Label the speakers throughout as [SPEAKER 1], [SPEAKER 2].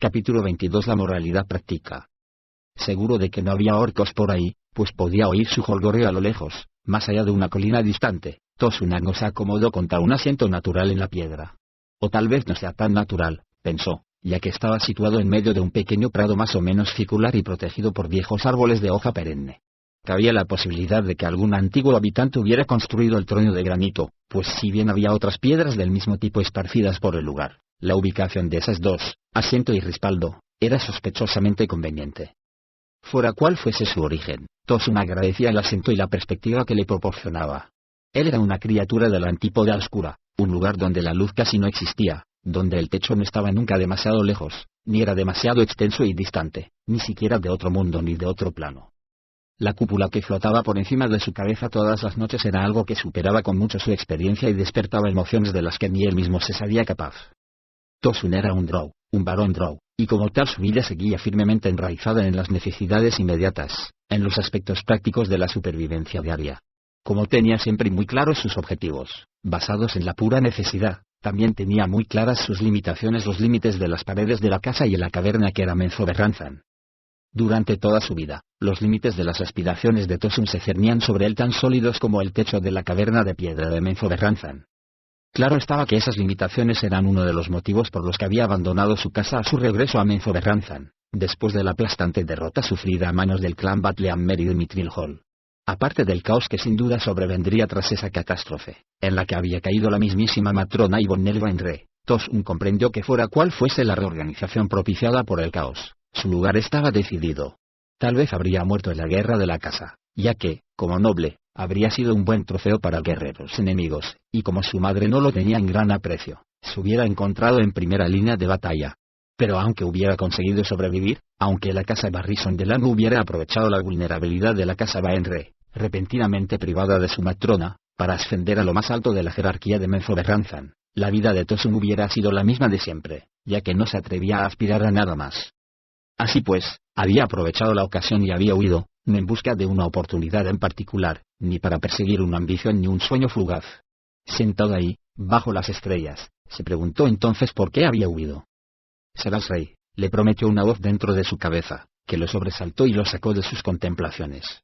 [SPEAKER 1] Capítulo 22. La moralidad práctica. Seguro de que no había orcos por ahí, pues podía oír su jolgorio a lo lejos, más allá de una colina distante. Tosunago se acomodó contra un asiento natural en la piedra. O tal vez no sea tan natural, pensó, ya que estaba situado en medio de un pequeño prado más o menos circular y protegido por viejos árboles de hoja perenne. Cabía la posibilidad de que algún antiguo habitante hubiera construido el trono de granito, pues si bien había otras piedras del mismo tipo esparcidas por el lugar, la ubicación de esas dos, asiento y respaldo, era sospechosamente conveniente. Fuera cual fuese su origen, Tosun agradecía el asiento y la perspectiva que le proporcionaba. Él era una criatura de la antípoda oscura, un lugar donde la luz casi no existía, donde el techo no estaba nunca demasiado lejos, ni era demasiado extenso y distante, ni siquiera de otro mundo ni de otro plano. La cúpula que flotaba por encima de su cabeza todas las noches era algo que superaba con mucho su experiencia y despertaba emociones de las que ni él mismo se sabía capaz. Tosun era un drow, un varón drow, y como tal su vida seguía firmemente enraizada en las necesidades inmediatas, en los aspectos prácticos de la supervivencia diaria. Como tenía siempre muy claros sus objetivos, basados en la pura necesidad, también tenía muy claras sus limitaciones, los límites de las paredes de la casa y en la caverna que era Menzoberranzan. Durante toda su vida, los límites de las aspiraciones de Tosun se cernían sobre él tan sólidos como el techo de la caverna de piedra de Menzoberranzan. Claro estaba que esas limitaciones eran uno de los motivos por los que había abandonado su casa a su regreso a Menzoberranzan, después de la aplastante derrota sufrida a manos del clan Batleamer y de Mithril Hall. Aparte del caos que sin duda sobrevendría tras esa catástrofe, en la que había caído la mismísima matrona Yvonne Elvainre, Tosun comprendió que fuera cual fuese la reorganización propiciada por el caos, su lugar estaba decidido. Tal vez habría muerto en la guerra de la casa, ya que, como noble, habría sido un buen trofeo para guerreros enemigos, y como su madre no lo tenía en gran aprecio, se hubiera encontrado en primera línea de batalla. Pero aunque hubiera conseguido sobrevivir, aunque la casa Barrison de Lan hubiera aprovechado la vulnerabilidad de la casa Baenre, repentinamente privada de su matrona, para ascender a lo más alto de la jerarquía de Menzoberranzan, la vida de Tosun hubiera sido la misma de siempre, ya que no se atrevía a aspirar a nada más. Así pues, había aprovechado la ocasión y había huido, no en busca de una oportunidad en particular, ni para perseguir una ambición ni un sueño fugaz. Sentado ahí, bajo las estrellas, se preguntó entonces por qué había huido. «Serás rey», le prometió una voz dentro de su cabeza, que lo sobresaltó y lo sacó de sus contemplaciones.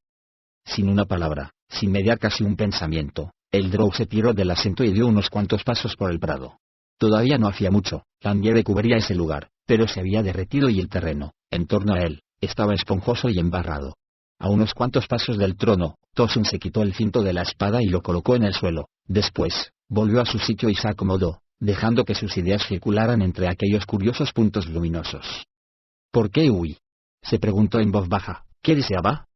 [SPEAKER 1] Sin una palabra, sin mediar casi un pensamiento, el drow se tiró del asiento y dio unos cuantos pasos por el prado. Todavía no hacía mucho, la nieve cubría ese lugar, pero se había derretido y el terreno, en torno a él, estaba esponjoso y embarrado. A unos cuantos pasos del trono, Tosun se quitó el cinto de la espada y lo colocó en el suelo. Después, volvió a su sitio y se acomodó, dejando que sus ideas circularan entre aquellos curiosos puntos luminosos. ¿Por qué huí?, se preguntó en voz baja. ¿Qué deseaba?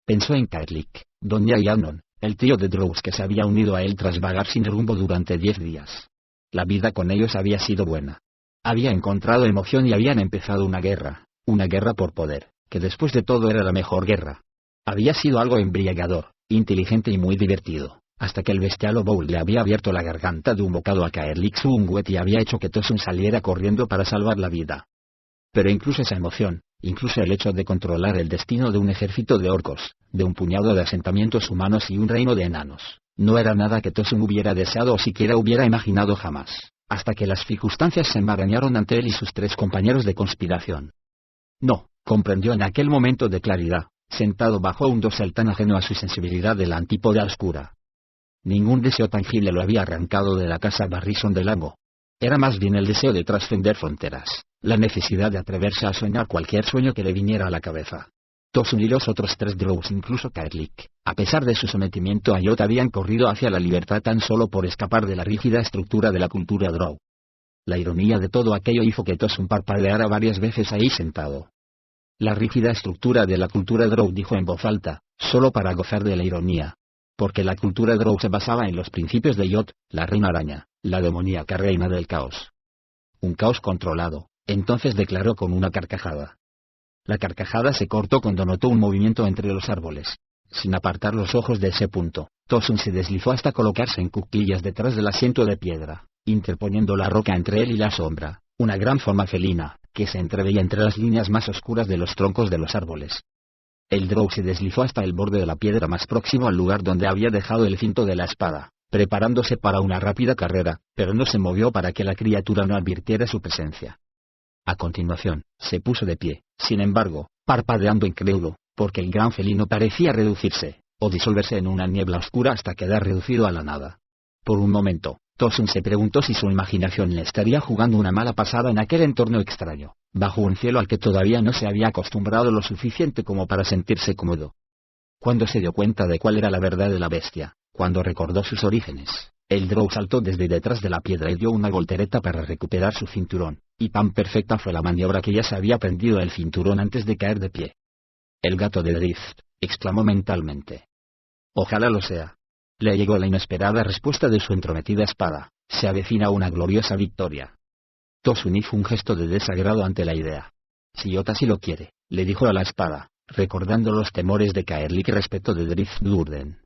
[SPEAKER 1] Pensó en Kaerlik, Doña y Amnon, el trío de drows que se había unido a él tras vagar sin rumbo durante 10 días. La vida con ellos había sido buena. Había encontrado emoción y habían empezado una guerra por poder, que después de todo era la mejor guerra. Había sido algo embriagador, inteligente y muy divertido, hasta que el bestial Bowl le había abierto la garganta de un bocado a Kaerlik Suungwet y había hecho que Tosun saliera corriendo para salvar la vida. Pero incluso esa emoción, incluso el hecho de controlar el destino de un ejército de orcos, de un puñado de asentamientos humanos y un reino de enanos, no era nada que Tosun hubiera deseado o siquiera hubiera imaginado jamás, hasta que las circunstancias se enmarañaron ante él y sus 3 compañeros de conspiración. No, comprendió en aquel momento de claridad, sentado bajo un dosel tan ajeno a su sensibilidad de la antípoda oscura. Ningún deseo tangible lo había arrancado de la casa Barrison del Lago. Era más bien el deseo de trascender fronteras, la necesidad de atreverse a soñar cualquier sueño que le viniera a la cabeza. Tosun y los otros 3 drows, incluso Kaerlik, a pesar de su sometimiento a Yot, habían corrido hacia la libertad tan solo por escapar de la rígida estructura de la cultura drow. La ironía de todo aquello hizo que Tosun parpadeara varias veces ahí sentado. La rígida estructura de la cultura drow, dijo en voz alta, solo para gozar de la ironía. Porque la cultura drow se basaba en los principios de Yot, la reina araña, la demoníaca reina del caos. Un caos controlado, entonces declaró con una carcajada. La carcajada se cortó cuando notó un movimiento entre los árboles. Sin apartar los ojos de ese punto, Tosun se deslizó hasta colocarse en cuclillas detrás del asiento de piedra, interponiendo la roca entre él y la sombra, una gran forma felina, que se entreveía entre las líneas más oscuras de los troncos de los árboles. El drow se deslizó hasta el borde de la piedra más próximo al lugar donde había dejado el cinto de la espada, preparándose para una rápida carrera, pero no se movió para que la criatura no advirtiera su presencia. A continuación, se puso de pie, sin embargo, parpadeando incrédulo, porque el gran felino parecía reducirse, o disolverse en una niebla oscura hasta quedar reducido a la nada. Por un momento, Tosun se preguntó si su imaginación le estaría jugando una mala pasada en aquel entorno extraño, bajo un cielo al que todavía no se había acostumbrado lo suficiente como para sentirse cómodo. Cuando se dio cuenta de cuál era la verdad de la bestia, cuando recordó sus orígenes, el Drow saltó desde detrás de la piedra y dio una voltereta para recuperar su cinturón, y tan perfecta fue la maniobra que ya se había prendido el cinturón antes de caer de pie. «El gato de Drift», exclamó mentalmente. «Ojalá lo sea». Le llegó la inesperada respuesta de su entrometida espada: «Se avecina una gloriosa victoria». Tosun hizo un gesto de desagrado ante la idea. «Si Yota sí lo quiere», le dijo a la espada, recordando los temores de Caerlic respecto de Drift Durden.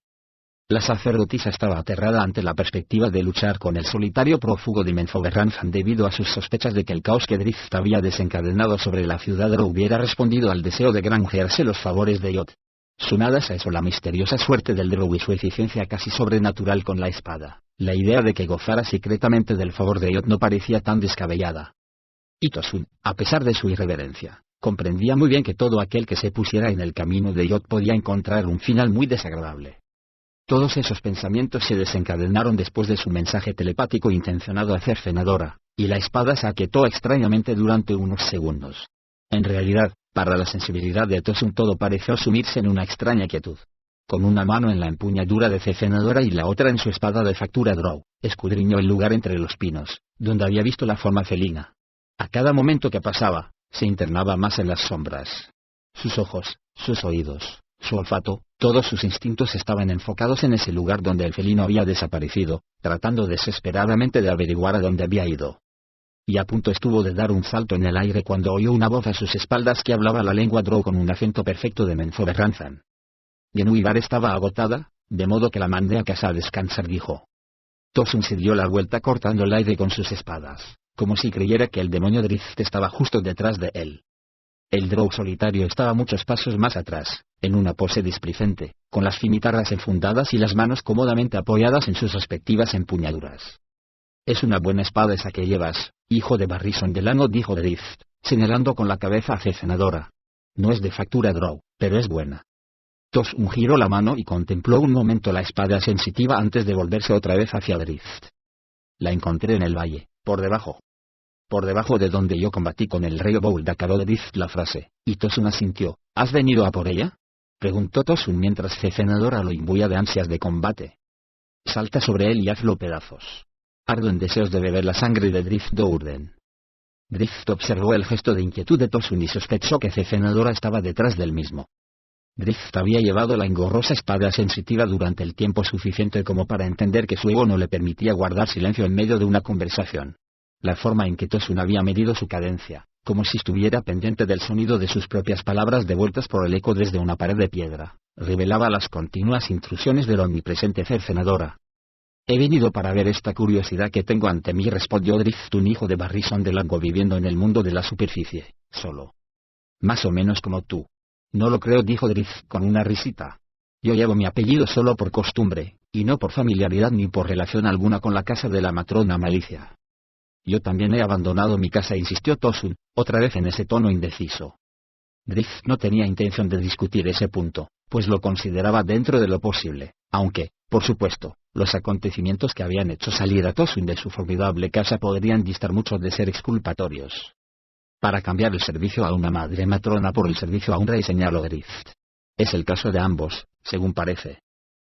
[SPEAKER 1] La sacerdotisa estaba aterrada ante la perspectiva de luchar con el solitario prófugo de Menzoberranzan debido a sus sospechas de que el caos que Drift había desencadenado sobre la ciudad Drow hubiera respondido al deseo de granjearse los favores de Yot. Sumadas a eso la misteriosa suerte del Drow y su eficiencia casi sobrenatural con la espada, la idea de que gozara secretamente del favor de Yot no parecía tan descabellada. Y Tosun, a pesar de su irreverencia, comprendía muy bien que todo aquel que se pusiera en el camino de Yot podía encontrar un final muy desagradable. Todos esos pensamientos se desencadenaron después de su mensaje telepático intencionado a Cercenadora, y la espada se aquietó extrañamente durante unos segundos. En realidad, para la sensibilidad de Tosun todo pareció sumirse en una extraña quietud. Con una mano en la empuñadura de Cercenadora y la otra en su espada de factura Drow, escudriñó el lugar entre los pinos, donde había visto la forma felina. A cada momento que pasaba, se internaba más en las sombras. Sus ojos, sus oídos, su olfato, todos sus instintos estaban enfocados en ese lugar donde el felino había desaparecido, tratando desesperadamente de averiguar a dónde había ido. Y a punto estuvo de dar un salto en el aire cuando oyó una voz a sus espaldas que hablaba la lengua Drow con un acento perfecto de Menzoberranzan. Genuibar estaba agotada, de modo que la mandé a casa a descansar, dijo. Tosun se dio la vuelta cortando el aire con sus espadas, como si creyera que el demonio Drift estaba justo detrás de él. El Drow solitario estaba muchos pasos más atrás, en una pose displicente, con las cimitarras enfundadas y las manos cómodamente apoyadas en sus respectivas empuñaduras. «Es una buena espada esa que llevas, hijo de Barrison Delano», dijo Drift, señalando con la cabeza a Cercenadora. «No es de factura Drow, pero es buena». Tosun giró la mano y contempló un momento la espada sensitiva antes de volverse otra vez hacia Drift. «La encontré en el valle, por debajo de donde yo combatí con el rey Obould», acabó Drift la frase, y Tosun asintió. «¿Has venido a por ella?», preguntó Tosun mientras Cercenadora lo imbuía de ansias de combate. «Salta sobre él y hazlo pedazos. Ardo en deseos de beber la sangre de Drift Dourden». Drift observó el gesto de inquietud de Tosun y sospechó que Cercenadora estaba detrás del mismo. Drift había llevado la engorrosa espada sensitiva durante el tiempo suficiente como para entender que su ego no le permitía guardar silencio en medio de una conversación. La forma en que Tosun había medido su cadencia, como si estuviera pendiente del sonido de sus propias palabras devueltas por el eco desde una pared de piedra, revelaba las continuas intrusiones del omnipresente Cercenadora. «He venido para ver esta curiosidad que tengo ante mí», respondió Drift, un hijo de Barrison Delano viviendo en el mundo de la superficie, solo. «Más o menos como tú». «No lo creo», dijo Drift con una risita. «Yo llevo mi apellido solo por costumbre, y no por familiaridad ni por relación alguna con la casa de la matrona Malicia». «Yo también he abandonado mi casa», insistió Tosun, otra vez en ese tono indeciso. Drift no tenía intención de discutir ese punto, pues lo consideraba dentro de lo posible, aunque, por supuesto, los acontecimientos que habían hecho salir a Tosun de su formidable casa podrían distar mucho de ser exculpatorios. «Para cambiar el servicio a una madre matrona por el servicio a un rey», señaló Drift. «Es el caso de ambos, según parece».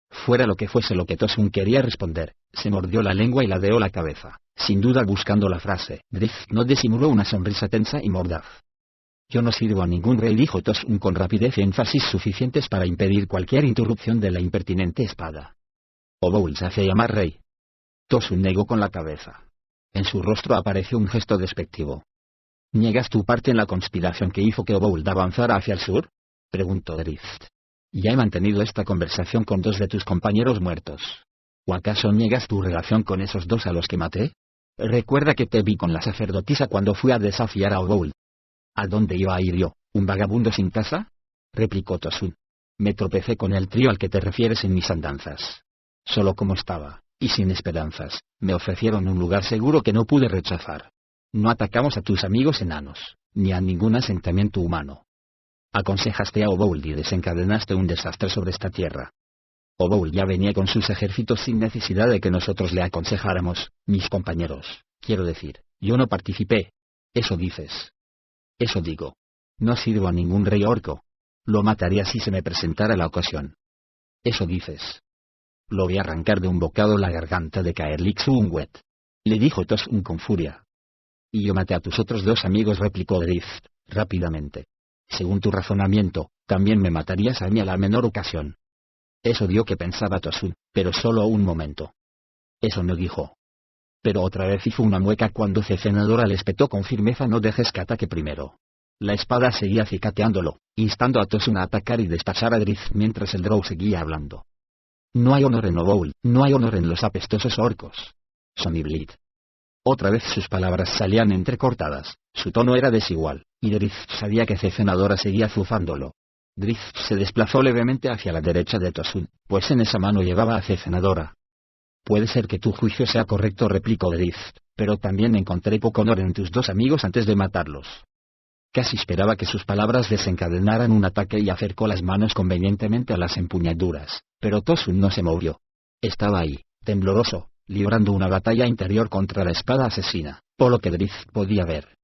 [SPEAKER 1] Fuera lo que fuese lo que Tosun quería responder, se mordió la lengua y ladeó la cabeza, sin duda buscando la frase. Drift no disimuló una sonrisa tensa y mordaz. «Yo no sirvo a ningún rey», dijo Tosun con rapidez y énfasis suficientes para impedir cualquier interrupción de la impertinente espada. «Obould se hace llamar rey». Tosun negó con la cabeza. En su rostro apareció un gesto despectivo. «¿Niegas tu parte en la conspiración que hizo que Obould avanzara hacia el sur?», preguntó Drift. «Ya he mantenido esta conversación con 2 de tus compañeros muertos. ¿O acaso niegas tu relación con esos 2 a los que maté? Recuerda que te vi con la sacerdotisa cuando fui a desafiar a Obould». «¿A dónde iba a ir yo, un vagabundo sin casa?», replicó Tosun. «Me tropecé con el trío al que te refieres en mis andanzas. Solo como estaba, y sin esperanzas, me ofrecieron un lugar seguro que no pude rechazar. No atacamos a tus amigos enanos, ni a ningún asentamiento humano. Aconsejaste a Obould y desencadenaste un desastre sobre esta tierra. Obould ya venía con sus ejércitos sin necesidad de que nosotros le aconsejáramos, mis compañeros, quiero decir, yo no participé. Eso dices. Eso digo. No sirvo a ningún rey orco. Lo mataría si se me presentara la ocasión. Eso dices. Lo vi arrancar de un bocado la garganta de Caerlixunwet. Le dijo Tosun con furia. Y yo maté a tus otros 2 amigos, replicó Drift, rápidamente. Según tu razonamiento, también me matarías a mí a la menor ocasión. Eso dio que pensaba Tosun, pero solo un momento. Eso no dijo. Pero otra vez hizo una mueca cuando Cefenadora le espetó con firmeza: no dejes que ataque primero. La espada seguía acicateándolo, instando a Tosun a atacar y despachar a Drift mientras el Drow seguía hablando. No hay honor en Obould, no hay honor en los apestosos orcos. Sonny Blythe. Otra vez sus palabras salían entrecortadas, su tono era desigual, y Drift sabía que Cefenadora seguía azuzándolo. Drift se desplazó levemente hacia la derecha de Tosun, pues en esa mano llevaba a Cefenadora. Puede ser que tu juicio sea correcto, replicó Drift, pero también encontré poco honor en tus 2 amigos antes de matarlos. Casi esperaba que sus palabras desencadenaran un ataque y acercó las manos convenientemente a las empuñaduras, pero Tosun no se movió. Estaba ahí, tembloroso, librando una batalla interior contra la espada asesina, por lo que Drift podía ver.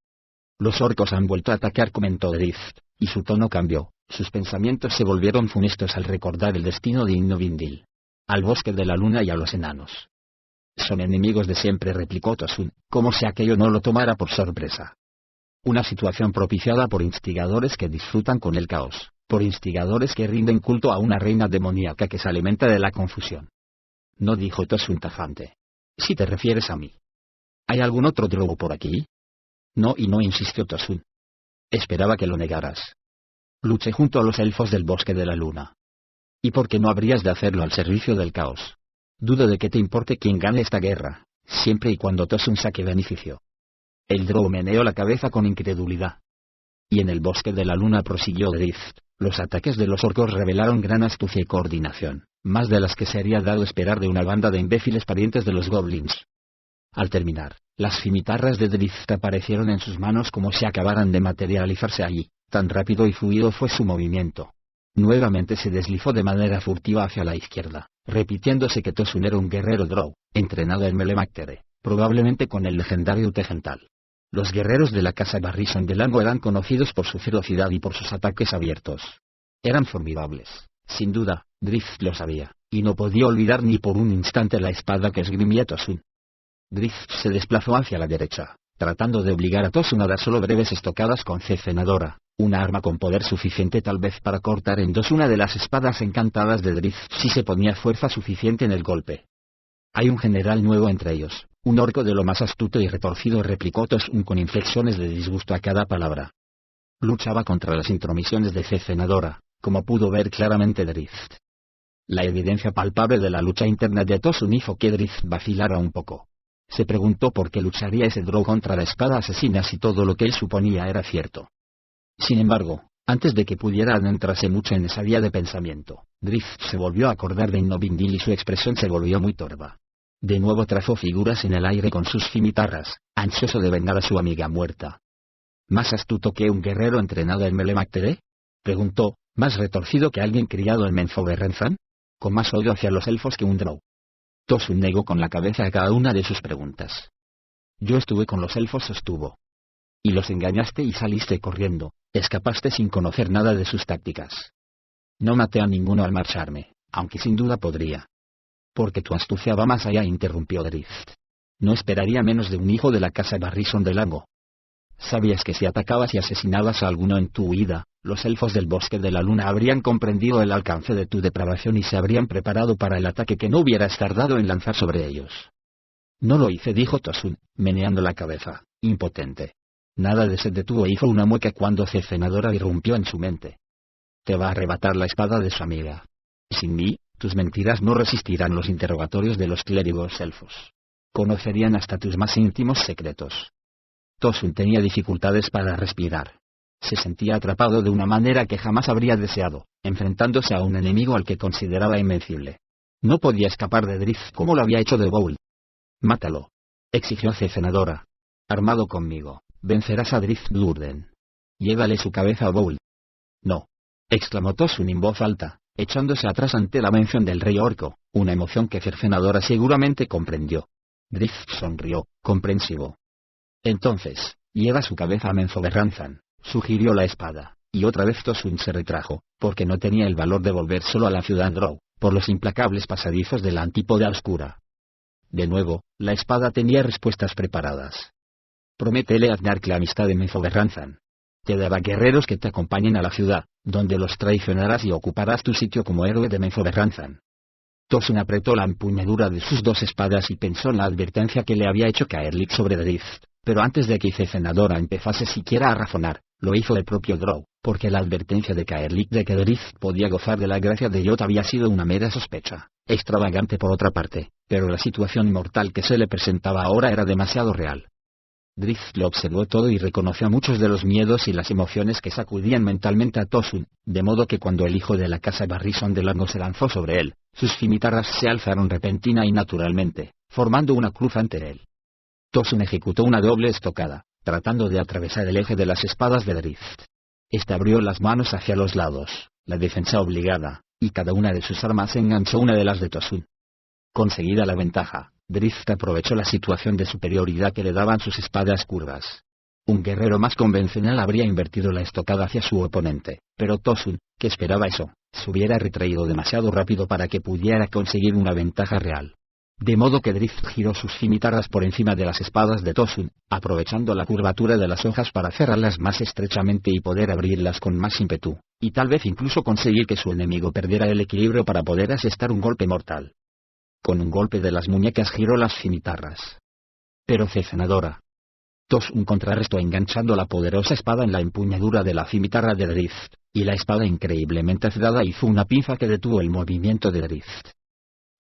[SPEAKER 1] Los orcos han vuelto a atacar, comentó Drift, y su tono cambió, sus pensamientos se volvieron funestos al recordar el destino de Innovindil. Al bosque de la luna y a los enanos. Son enemigos de siempre, replicó Tosun, como si aquello no lo tomara por sorpresa. Una situación propiciada por instigadores que disfrutan con el caos, por instigadores que rinden culto a una reina demoníaca que se alimenta de la confusión. No, dijo Tosun tajante. Si te refieres a mí. ¿Hay algún otro drow por aquí? No, y no, insistió Tosun. Esperaba que lo negaras. Luché junto a los elfos del bosque de la luna. ¿Y por qué no habrías de hacerlo al servicio del caos? Dudo de que te importe quién gane esta guerra, siempre y cuando Tosun saque beneficio. El drow meneó la cabeza con incredulidad. Y en el bosque de la luna, prosiguió Drift, los ataques de los orcos revelaron gran astucia y coordinación, más de las que se habría dado esperar de una banda de imbéciles parientes de los goblins. Al terminar, las cimitarras de Drift aparecieron en sus manos como si acabaran de materializarse allí, tan rápido y fluido fue su movimiento. Nuevamente se deslizó de manera furtiva hacia la izquierda, repitiéndose que Tosun era un guerrero drow, entrenado en Melemactere, probablemente con el legendario Tegental. Los guerreros de la casa Barrison de Lango eran conocidos por su ferocidad y por sus ataques abiertos. Eran formidables, sin duda, Drift lo sabía, y no podía olvidar ni por un instante la espada que esgrimía Tosun. Drift se desplazó hacia la derecha, tratando de obligar a Tosun a dar solo breves estocadas con Cefenadora, una arma con poder suficiente tal vez para cortar en 2 una de las espadas encantadas de Drift si se ponía fuerza suficiente en el golpe. Hay un general nuevo entre ellos, un orco de lo más astuto y retorcido, replicó Tosun con inflexiones de disgusto a cada palabra. Luchaba contra las intromisiones de Cefenadora, como pudo ver claramente Drift. La evidencia palpable de la lucha interna de Tosun hizo que Drift vacilara un poco. Se preguntó por qué lucharía ese drow contra la espada asesina si todo lo que él suponía era cierto. Sin embargo, antes de que pudiera adentrarse mucho en esa vía de pensamiento, Drift se volvió a acordar de Innovindil y su expresión se volvió muy torva. De nuevo trazó figuras en el aire con sus cimitarras, ansioso de vengar a su amiga muerta. ¿Más astuto que un guerrero entrenado en Melemactere?, preguntó, ¿más retorcido que alguien criado en Menzoberranzan? ¿Con más odio hacia los elfos que un drow? Tosun negó con la cabeza a cada una de sus preguntas. Yo estuve con los elfos, sostuvo. Y los engañaste y saliste corriendo, escapaste sin conocer nada de sus tácticas. No maté a ninguno al marcharme, aunque sin duda podría. Porque tu astucia va más allá, interrumpió Drift. No esperaría menos de un hijo de la casa Barrison de Lango. Sabías que si atacabas y asesinabas a alguno en tu huida, los elfos del bosque de la luna habrían comprendido el alcance de tu depravación y se habrían preparado para el ataque que no hubieras tardado en lanzar sobre ellos. No lo hice, dijo Tosun, meneando la cabeza, impotente. Nada de se detuvo e hizo una mueca cuando Cefenadora irrumpió en su mente. Te va a arrebatar la espada de su amiga. Sin mí, tus mentiras no resistirán los interrogatorios de los clérigos elfos. Conocerían hasta tus más íntimos secretos. Tosun tenía dificultades para respirar. Se sentía atrapado de una manera que jamás habría deseado, enfrentándose a un enemigo al que consideraba invencible. No podía escapar de Drift como lo había hecho de Obould. Mátalo, exigió Cefenadora. Armado conmigo, vencerás a Drift Durden. Llévale su cabeza a Bowl. No. Exclamó Tosun en voz alta, echándose atrás ante la mención del rey orco, una emoción que Cercenadora seguramente comprendió. Drift sonrió, comprensivo. Entonces, lleva su cabeza a Menzoberranzan, sugirió la espada, y otra vez Tosun se retrajo, porque no tenía el valor de volver solo a la ciudad Drow, por los implacables pasadizos de la Antípoda Oscura. De nuevo, la espada tenía respuestas preparadas. Prométele a Znark la amistad de Menzoberranzan. Te dará guerreros que te acompañen a la ciudad, donde los traicionarás y ocuparás tu sitio como héroe de Menzoberranzan. Tosun apretó la empuñadura de sus dos espadas y pensó en la advertencia que le había hecho Caerlich sobre Drift, pero antes de que Cercenadora empezase siquiera a razonar, lo hizo el propio Drow, porque la advertencia de Caerlich de que Drift podía gozar de la gracia de Yot había sido una mera sospecha, extravagante por otra parte, pero la situación mortal que se le presentaba ahora era demasiado real. Drift lo observó todo y reconoció muchos de los miedos y las emociones que sacudían mentalmente a Tosun, de modo que cuando el hijo de la casa Barrison de Largo se lanzó sobre él, sus cimitarras se alzaron repentina y naturalmente, formando una cruz ante él. Tosun ejecutó una doble estocada, tratando de atravesar el eje de las espadas de Drift. Este abrió las manos hacia los lados, la defensa obligada, y cada una de sus armas enganchó una de las de Tosun. Conseguida la ventaja, Drift aprovechó la situación de superioridad que le daban sus espadas curvas. Un guerrero más convencional habría invertido la estocada hacia su oponente, pero Tosun, que esperaba eso, se hubiera retraído demasiado rápido para que pudiera conseguir una ventaja real. De modo que Drift giró sus cimitarras por encima de las espadas de Tosun, aprovechando la curvatura de las hojas para cerrarlas más estrechamente y poder abrirlas con más ímpetu, y tal vez incluso conseguir que su enemigo perdiera el equilibrio para poder asestar un golpe mortal. Con un golpe de las muñecas giró las cimitarras. Pero Cercenadora. Tosun contrarrestó enganchando la poderosa espada en la empuñadura de la cimitarra de Drift, y la espada increíblemente afilada hizo una pinza que detuvo el movimiento de Drift.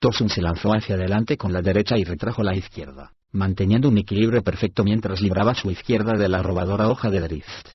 [SPEAKER 1] Tosun se lanzó hacia adelante con la derecha y retrajo la izquierda, manteniendo un equilibrio perfecto mientras libraba su izquierda de la robadora hoja de Drift.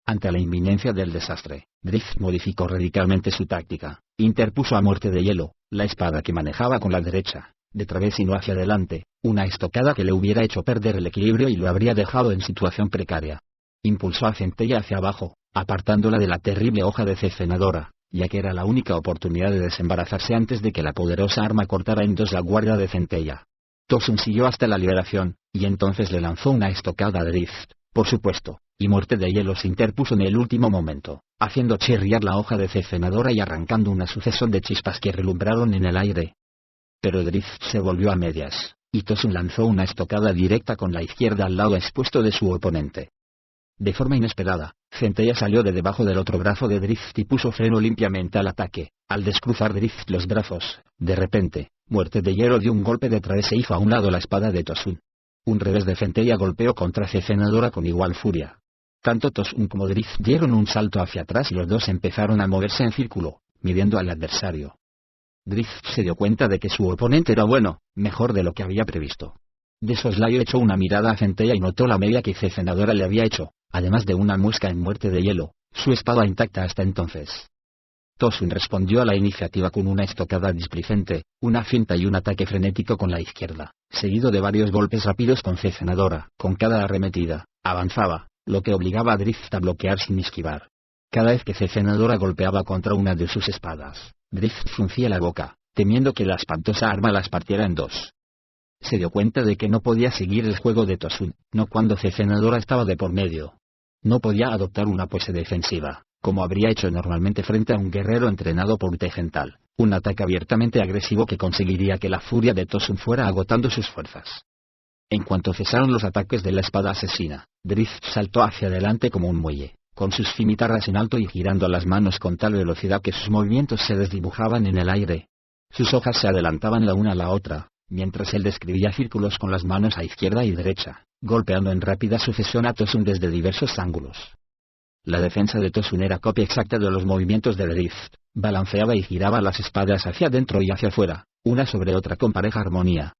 [SPEAKER 1] Ante la inminencia del desastre, Drift modificó radicalmente su táctica, interpuso a Muerte de Hielo, la espada que manejaba con la derecha, de través y no hacia adelante, una estocada que le hubiera hecho perder el equilibrio y lo habría dejado en situación precaria. Impulsó a Centella hacia abajo, apartándola de la terrible hoja de Cercenadora, ya que era la única oportunidad de desembarazarse antes de que la poderosa arma cortara en dos la guardia de Centella. Tosun siguió hasta la liberación, y entonces le lanzó una estocada a Drift, por supuesto, y Muerte de Hielo se interpuso en el último momento, haciendo chirriar la hoja de Cercenadora y arrancando una sucesión de chispas que relumbraron en el aire. Pero Drift se volvió a medias, y Tosun lanzó una estocada directa con la izquierda al lado expuesto de su oponente. De forma inesperada, Centella salió de debajo del otro brazo de Drift y puso freno limpiamente al ataque. Al descruzar Drift los brazos, de repente, Muerte de Hielo dio un golpe de través e hizo a un lado la espada de Tosun. Un revés de Centella golpeó contra Cercenadora con igual furia. Tanto Tosun como Drift dieron un salto hacia atrás y los dos empezaron a moverse en círculo, midiendo al adversario. Drift se dio cuenta de que su oponente era bueno, mejor de lo que había previsto. De soslayo echó una mirada a Centella y notó la media que Cercenadora le había hecho, además de una muesca en Muerte de Hielo, su espada intacta hasta entonces. Tosun respondió a la iniciativa con una estocada displicente, una finta y un ataque frenético con la izquierda, seguido de varios golpes rápidos con Cercenadora. Con cada arremetida, avanzaba, lo que obligaba a Drift a bloquear sin esquivar. Cada vez que Cercenadora golpeaba contra una de sus espadas, Drift fruncía la boca, temiendo que la espantosa arma las partiera en dos. Se dio cuenta de que no podía seguir el juego de Tosun, no cuando Cercenadora estaba de por medio. No podía adoptar una pose defensiva, como habría hecho normalmente frente a un guerrero entrenado por Tegental, un ataque abiertamente agresivo que conseguiría que la furia de Tosun fuera agotando sus fuerzas. En cuanto cesaron los ataques de la espada asesina, Drift saltó hacia adelante como un muelle, con sus cimitarras en alto y girando las manos con tal velocidad que sus movimientos se desdibujaban en el aire. Sus hojas se adelantaban la una a la otra, mientras él describía círculos con las manos a izquierda y derecha, golpeando en rápida sucesión a Tosun desde diversos ángulos. La defensa de Tosun era copia exacta de los movimientos de Drift, balanceaba y giraba las espadas hacia adentro y hacia afuera, una sobre otra con pareja armonía.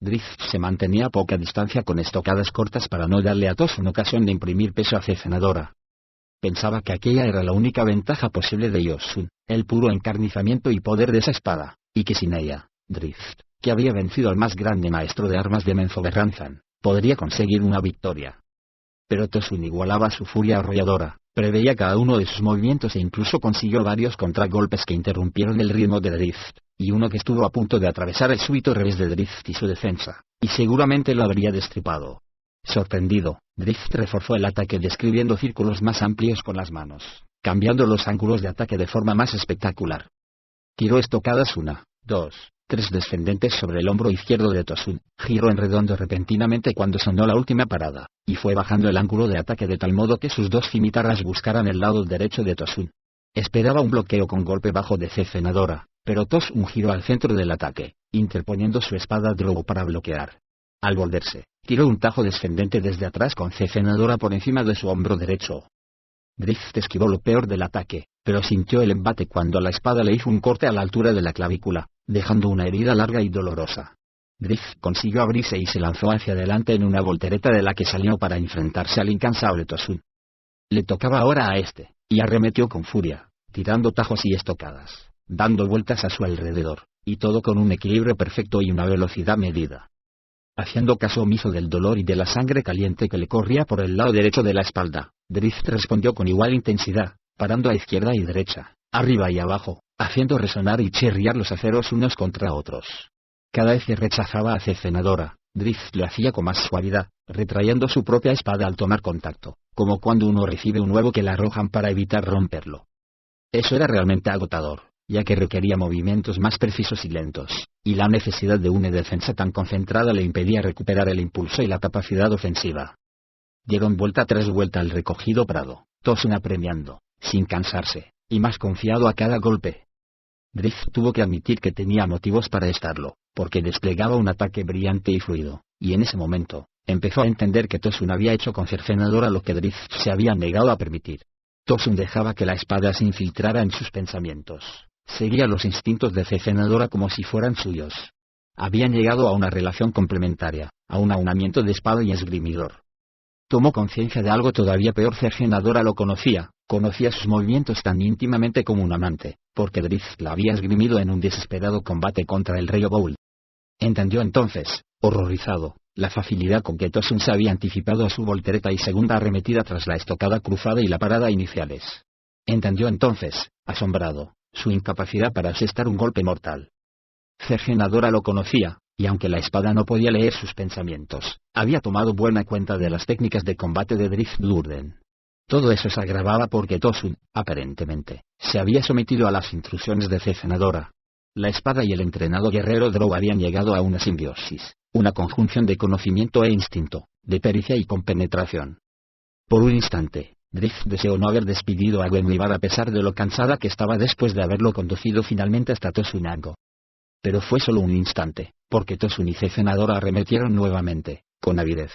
[SPEAKER 1] Drift se mantenía a poca distancia con estocadas cortas para no darle a Tosun ocasión de imprimir peso a Cercenadora. Pensaba que aquella era la única ventaja posible de Yosun, el puro encarnizamiento y poder de esa espada, y que sin ella, Drift, que había vencido al más grande maestro de armas de Menzoberranzan, podría conseguir una victoria. Pero Tosun igualaba su furia arrolladora, preveía cada uno de sus movimientos e incluso consiguió varios contragolpes que interrumpieron el ritmo de Drift, y uno que estuvo a punto de atravesar el súbito revés de Drift y su defensa, y seguramente lo habría destripado. Sorprendido, Drift reforzó el ataque describiendo círculos más amplios con las manos, cambiando los ángulos de ataque de forma más espectacular. Tiró estocadas 1, 2, 3 descendentes sobre el hombro izquierdo de Tosun, giró en redondo repentinamente cuando sonó la última parada, y fue bajando el ángulo de ataque de tal modo que sus dos cimitarras buscaran el lado derecho de Tosun. Esperaba un bloqueo con golpe bajo de Cecenadora, pero Tosun giró al centro del ataque, interponiendo su espada Drow para bloquear. Al volverse, tiró un tajo descendente desde atrás con Cecenadora por encima de su hombro derecho. Drift esquivó lo peor del ataque, pero sintió el embate cuando la espada le hizo un corte a la altura de la clavícula, dejando una herida larga y dolorosa. Drift consiguió abrirse y se lanzó hacia adelante en una voltereta de la que salió para enfrentarse al incansable Tosun. Le tocaba ahora a este, y arremetió con furia, tirando tajos y estocadas, dando vueltas a su alrededor, y todo con un equilibrio perfecto y una velocidad medida. Haciendo caso omiso del dolor y de la sangre caliente que le corría por el lado derecho de la espalda, Drift respondió con igual intensidad, parando a izquierda y derecha, arriba y abajo, haciendo resonar y chirriar los aceros unos contra otros. Cada vez que rechazaba a Cecenadora, Drift lo hacía con más suavidad, retrayendo su propia espada al tomar contacto, como cuando uno recibe un huevo que le arrojan para evitar romperlo. Eso era realmente agotador, ya que requería movimientos más precisos y lentos, y la necesidad de una defensa tan concentrada le impedía recuperar el impulso y la capacidad ofensiva. Dieron vuelta tras vuelta al recogido prado, Tosun apremiando, sin cansarse, y más confiado a cada golpe. Drift tuvo que admitir que tenía motivos para estarlo, porque desplegaba un ataque brillante y fluido, y en ese momento, empezó a entender que Tosun había hecho con Cecenadora lo que Drift se había negado a permitir. Tosun dejaba que la espada se infiltrara en sus pensamientos. Seguía los instintos de Cecenadora como si fueran suyos. Habían llegado a una relación complementaria, a un aunamiento de espada y esgrimidor. Tomó conciencia de algo todavía peor. Cecenadora lo conocía sus movimientos tan íntimamente como un amante, porque Drift la había esgrimido en un desesperado combate contra el rey Oboul. Entendió entonces, horrorizado, la facilidad con que Tosun se había anticipado a su voltereta y segunda arremetida tras la estocada cruzada y la parada iniciales. Entendió entonces, asombrado, su incapacidad para asestar un golpe mortal. Cecenadora lo conocía, y aunque la espada no podía leer sus pensamientos, había tomado buena cuenta de las técnicas de combate de Drift Durden. Todo eso se agravaba porque Tosun, aparentemente, se había sometido a las intrusiones de Cecenadora. La espada y el entrenado guerrero Drow habían llegado a una simbiosis, una conjunción de conocimiento e instinto, de pericia y compenetración. Por un instante, Drift deseó no haber despedido a Gwenwyvar a pesar de lo cansada que estaba después de haberlo conducido finalmente hasta Tosunago. Pero fue solo un instante, porque Tosun y Cecenadora arremetieron nuevamente, con avidez.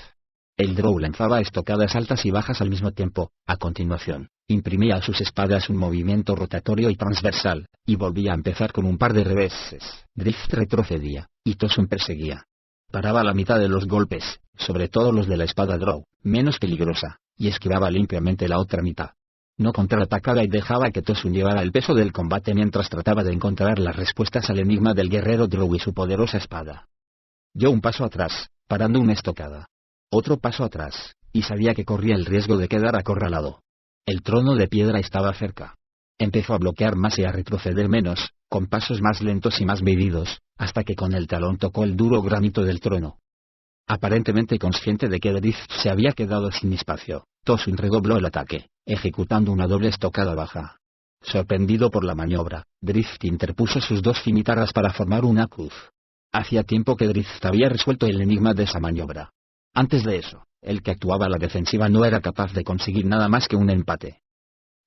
[SPEAKER 1] El Drow lanzaba estocadas altas y bajas al mismo tiempo. A continuación, imprimía a sus espadas un movimiento rotatorio y transversal, y volvía a empezar con un par de reveses. Drift retrocedía, y Tosun perseguía. Paraba a la mitad de los golpes, sobre todo los de la espada Drow, menos peligrosa, y esquivaba limpiamente la otra mitad. No contraatacaba y dejaba que Tosun llevara el peso del combate mientras trataba de encontrar las respuestas al enigma del guerrero Drow y su poderosa espada. Dio un paso atrás, parando una estocada. Otro paso atrás, y sabía que corría el riesgo de quedar acorralado. El trono de piedra estaba cerca. Empezó a bloquear más y a retroceder menos, con pasos más lentos y más medidos, hasta que con el talón tocó el duro granito del trono. Aparentemente consciente de que Drift se había quedado sin espacio, Tosun redobló el ataque, ejecutando una doble estocada baja. Sorprendido por la maniobra, Drift interpuso sus dos cimitarras para formar una cruz. Hacía tiempo que Drift había resuelto el enigma de esa maniobra. Antes de eso, el que actuaba a la defensiva no era capaz de conseguir nada más que un empate.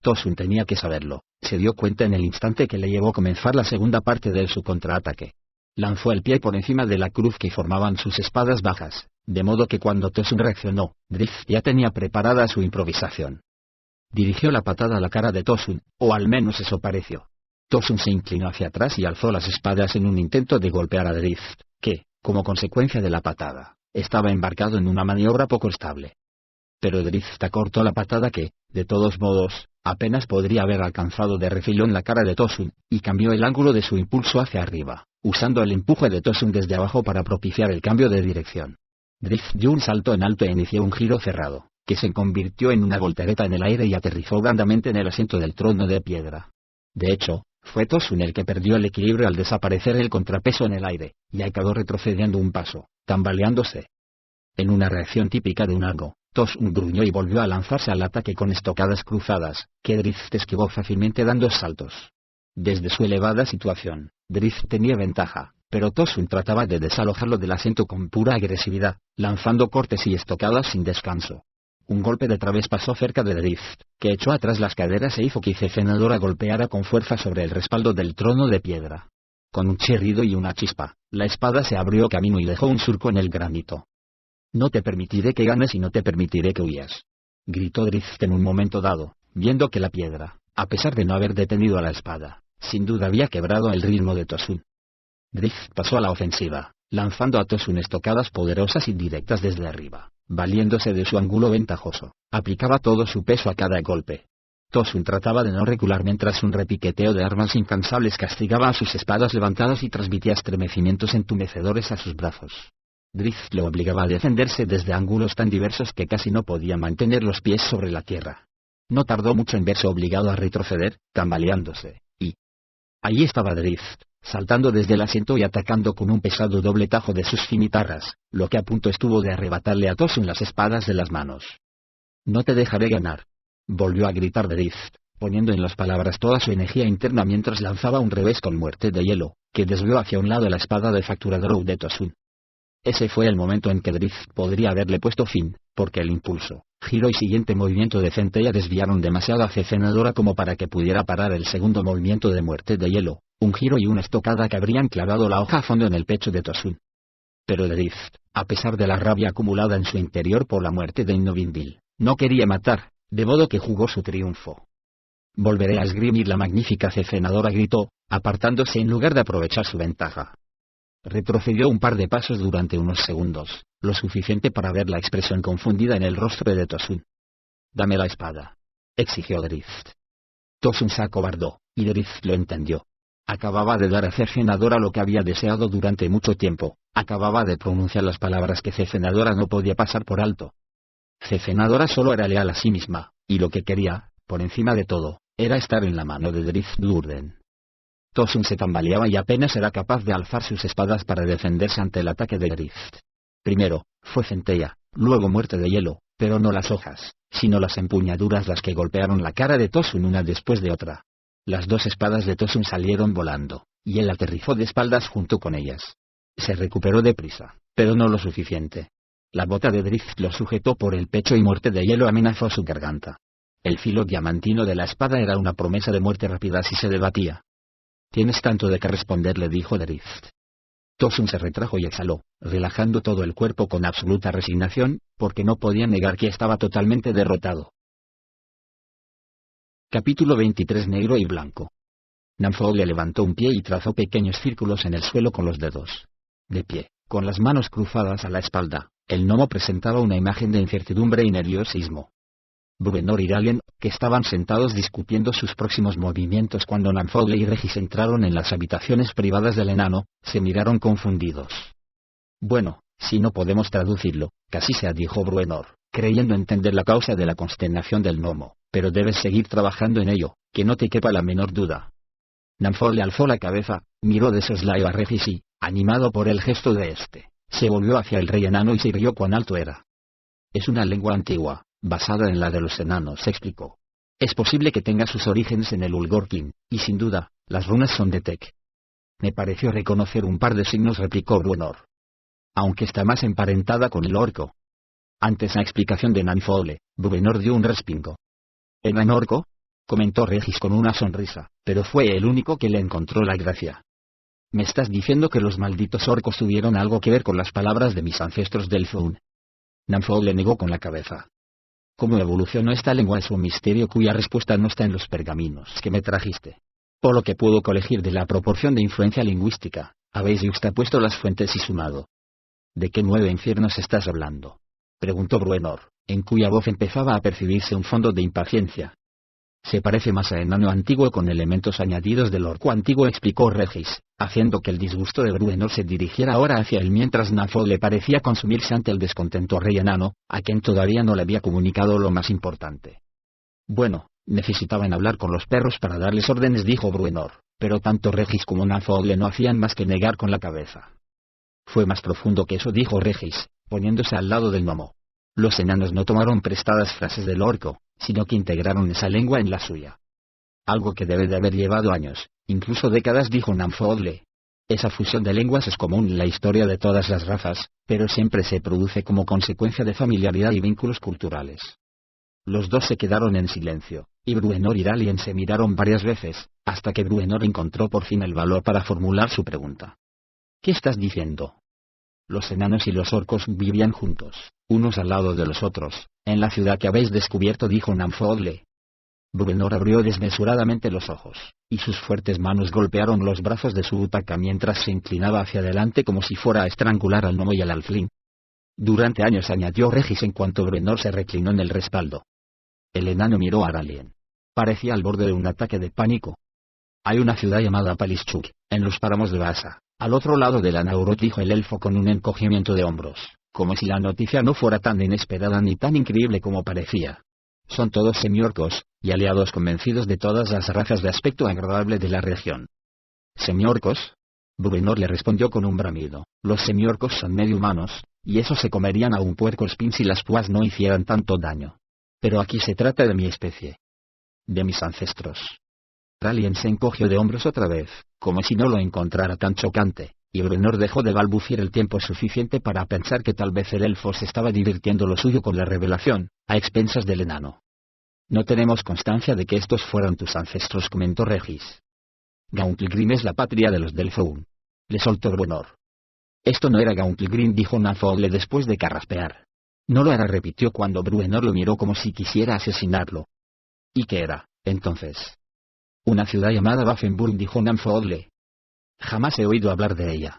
[SPEAKER 1] Tosun tenía que saberlo, se dio cuenta en el instante que le llevó a comenzar la segunda parte de su contraataque. Lanzó el pie por encima de la cruz que formaban sus espadas bajas, de modo que cuando Tosun reaccionó, Drift ya tenía preparada su improvisación. Dirigió la patada a la cara de Tosun, o al menos eso pareció. Tosun se inclinó hacia atrás y alzó las espadas en un intento de golpear a Drift, que, como consecuencia de la patada, estaba embarcado en una maniobra poco estable. Pero Drift acortó la patada que, de todos modos, apenas podría haber alcanzado de refilón la cara de Tosun, y cambió el ángulo de su impulso hacia arriba, usando el empuje de Tosun desde abajo para propiciar el cambio de dirección. Drift dio un salto en alto e inició un giro cerrado, que se convirtió en una voltereta en el aire y aterrizó blandamente en el asiento del trono de piedra. De hecho, fue Tosun el que perdió el equilibrio al desaparecer el contrapeso en el aire, y acabó retrocediendo un paso, tambaleándose. En una reacción típica de un algo, Tosun gruñó y volvió a lanzarse al ataque con estocadas cruzadas, que Drift esquivó fácilmente dando saltos. Desde su elevada situación, Drift tenía ventaja, pero Tosun trataba de desalojarlo del asiento con pura agresividad, lanzando cortes y estocadas sin descanso. Un golpe de través pasó cerca de Drift, que echó atrás las caderas e hizo que Fenadora golpeara con fuerza sobre el respaldo del trono de piedra. Con un chirrido y una chispa, la espada se abrió camino y dejó un surco en el granito. «No te permitiré que ganes y no te permitiré que huyas», gritó Drift en un momento dado, viendo que la piedra, a pesar de no haber detenido a la espada, sin duda había quebrado el ritmo de Tosun. Drift pasó a la ofensiva, lanzando a Tosun estocadas poderosas y directas desde arriba, valiéndose de su ángulo ventajoso, aplicaba todo su peso a cada golpe. Tosun trataba de no recular mientras un repiqueteo de armas incansables castigaba a sus espadas levantadas y transmitía estremecimientos entumecedores a sus brazos. Drift lo obligaba a defenderse desde ángulos tan diversos que casi no podía mantener los pies sobre la tierra. No tardó mucho en verse obligado a retroceder, tambaleándose, y... Allí estaba Drift, saltando desde el asiento y atacando con un pesado doble tajo de sus cimitarras, lo que a punto estuvo de arrebatarle a Tosun las espadas de las manos. «No te dejaré ganar», volvió a gritar Drift, poniendo en las palabras toda su energía interna mientras lanzaba un revés con muerte de hielo, que desvió hacia un lado la espada de facturador de Tosun. Ese fue el momento en que Drift podría haberle puesto fin, porque el impulso, giro y siguiente movimiento de Centella desviaron demasiado a Fenadora como para que pudiera parar el segundo movimiento de muerte de hielo, un giro y una estocada que habrían clavado la hoja a fondo en el pecho de Tosun. Pero Drift, a pesar de la rabia acumulada en su interior por la muerte de Innovinville, no quería matar, de modo que jugó su triunfo. «Volveré a esgrimir la magnífica Fenadora», gritó, apartándose en lugar de aprovechar su ventaja. Retrocedió un par de pasos durante unos segundos, lo suficiente para ver la expresión confundida en el rostro de Tosun. «Dame la espada», exigió Drift. Tosun se acobardó, y Drift lo entendió. Acababa de dar a Fenadora lo que había deseado durante mucho tiempo, acababa de pronunciar las palabras que Fenadora no podía pasar por alto. Fenadora solo era leal a sí misma, y lo que quería, por encima de todo, era estar en la mano de Drift Durden. Tosun se tambaleaba y apenas era capaz de alzar sus espadas para defenderse ante el ataque de Drift. Primero, fue Centella, luego muerte de hielo, pero no las hojas, sino las empuñaduras las que golpearon la cara de Tosun una después de otra. Las dos espadas de Tosun salieron volando, y él aterrizó de espaldas junto con ellas. Se recuperó deprisa, pero no lo suficiente. La bota de Drift lo sujetó por el pecho y muerte de hielo amenazó su garganta. El filo diamantino de la espada era una promesa de muerte rápida si se debatía. «Tienes tanto de qué responder», le dijo Drift. Tosun se retrajo y exhaló, relajando todo el cuerpo con absoluta resignación, porque no podía negar que estaba totalmente derrotado. Capítulo 23. Negro y blanco. Namfol le levantó un pie y trazó pequeños círculos en el suelo con los dedos. De pie, con las manos cruzadas a la espalda, el gnomo presentaba una imagen de incertidumbre y nerviosismo. Bruenor y Ralien, que estaban sentados discutiendo sus próximos movimientos cuando Namfol y Regis entraron en las habitaciones privadas del enano, se miraron confundidos. «Bueno, si no podemos traducirlo», casi se dijo Bruenor, creyendo entender la causa de la consternación del gnomo, «pero debes seguir trabajando en ello, que no te quepa la menor duda». Namfol le alzó la cabeza, miró de soslayo a Regis y, animado por el gesto de este, se volvió hacia el rey enano y se rió cuán alto era. «Es una lengua antigua, basada en la de los enanos», explicó. «Es posible que tenga sus orígenes en el Ulgorkin, y sin duda, las runas son de Tek». «Me pareció reconocer un par de signos», replicó Bruenor. «Aunque está más emparentada con el orco». Antes la explicación de Namfol, Bruenor dio un respingo. «¿El orco?», comentó Regis con una sonrisa, pero fue el único que le encontró la gracia. «¿Me estás diciendo que los malditos orcos tuvieron algo que ver con las palabras de mis ancestros del Zun?» Namfol le negó con la cabeza. «¿Cómo evolucionó esta lengua? Es un misterio cuya respuesta no está en los pergaminos que me trajiste. Por lo que puedo colegir de la proporción de influencia lingüística, habéis juxtapuesto las fuentes y sumado». «¿De qué 9 infiernos estás hablando?», preguntó Bruenor, en cuya voz empezaba a percibirse un fondo de impaciencia. Se parece más a enano antiguo con elementos añadidos del orco antiguo, explicó Regis, haciendo que el disgusto de Bruenor se dirigiera ahora hacia él mientras Nafo le parecía consumirse ante el descontento rey enano, a quien todavía no le había comunicado lo más importante. Bueno, necesitaban hablar con los perros para darles órdenes, dijo Bruenor, pero tanto Regis como Nafo no hacían más que negar con la cabeza. Fue más profundo que eso, dijo Regis, poniéndose al lado del gnomo. Los enanos no tomaron prestadas frases del orco, sino que integraron esa lengua en la suya. Algo que debe de haber llevado años, incluso décadas, dijo Namfoodle. Esa fusión de lenguas es común en la historia de todas las razas, pero siempre se produce como consecuencia de familiaridad y vínculos culturales. Los dos se quedaron en silencio, y Bruenor y Ralien se miraron varias veces, hasta que Bruenor encontró por fin el valor para formular su pregunta. ¿Qué estás diciendo? Los enanos y los orcos vivían juntos, unos al lado de los otros, en la ciudad que habéis descubierto, dijo Namfoodle. Bruenor abrió desmesuradamente los ojos, y sus fuertes manos golpearon los brazos de su butaca mientras se inclinaba hacia adelante como si fuera a estrangular al gnomo y al alflín. Durante años, añadió Regis en cuanto Bruenor se reclinó en el respaldo. El enano miró a Ralien. Parecía al borde de un ataque de pánico. Hay una ciudad llamada Palischuk, en los páramos de Basa, al otro lado de la Naurot, dijo el elfo con un encogimiento de hombros, como si la noticia no fuera tan inesperada ni tan increíble como parecía. Son todos semiorcos, y aliados convencidos de todas las razas de aspecto agradable de la región. ¿Semiorcos? Bruenor le respondió con un bramido. Los semiorcos son medio humanos, y eso se comerían a un puercoespín si las púas no hicieran tanto daño. Pero aquí se trata de mi especie. De mis ancestros. Ralien se encogió de hombros otra vez, como si no lo encontrara tan chocante, y Bruenor dejó de balbuciar el tiempo suficiente para pensar que tal vez el elfo se estaba divirtiendo lo suyo con la revelación, a expensas del enano. No tenemos constancia de que estos fueran tus ancestros, comentó Regis. Gauntlegrim es la patria de los Delphoun. Le soltó Bruenor. Esto no era Gauntlegrim, dijo Namfoodle después de carraspear. No lo era, repitió cuando Bruenor lo miró como si quisiera asesinarlo. ¿Y qué era, entonces? Una ciudad llamada Baffenburg, dijo Namfoodle. Jamás he oído hablar de ella.